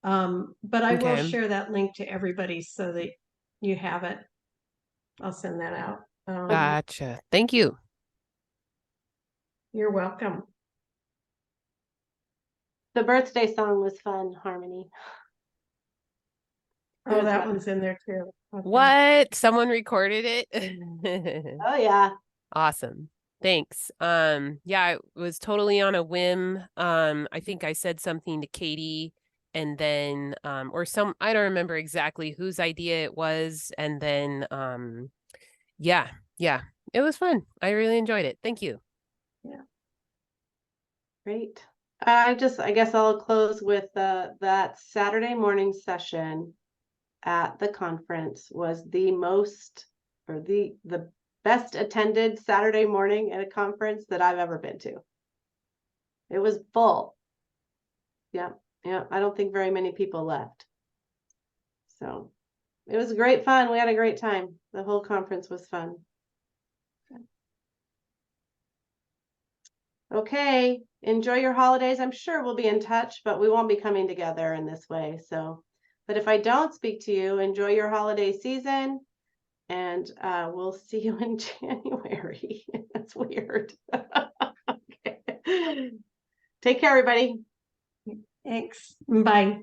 S15: But I will
S14: Okay.
S15: share that link to everybody so that you have it. I'll send that out.
S14: Gotcha. Thank you.
S15: You're welcome.
S2: The birthday song was fun, Harmony.
S15: Oh, that one's in there too. Okay.
S14: What? Someone recorded it?
S2: Oh yeah.
S14: Awesome. Thanks. Yeah, it was totally on a whim. I think I said something to Katie and then or I don't remember exactly whose idea it was, and then yeah, it was fun. I really enjoyed it. Thank you.
S15: Yeah.
S2: Great. I guess I'll close with that Saturday morning session at the conference was the most, or the best attended Saturday morning at a conference that I've ever been to. It was full. Yeah, I don't think very many people left. So it was great fun. We had a great time. The whole conference was fun. Okay, enjoy your holidays. I'm sure we'll be in touch, but we won't be coming together in this way. So, but if I don't speak to you, enjoy your holiday season, and we'll see you in January. That's weird. Okay. Take care, everybody.
S15: Thanks. Bye.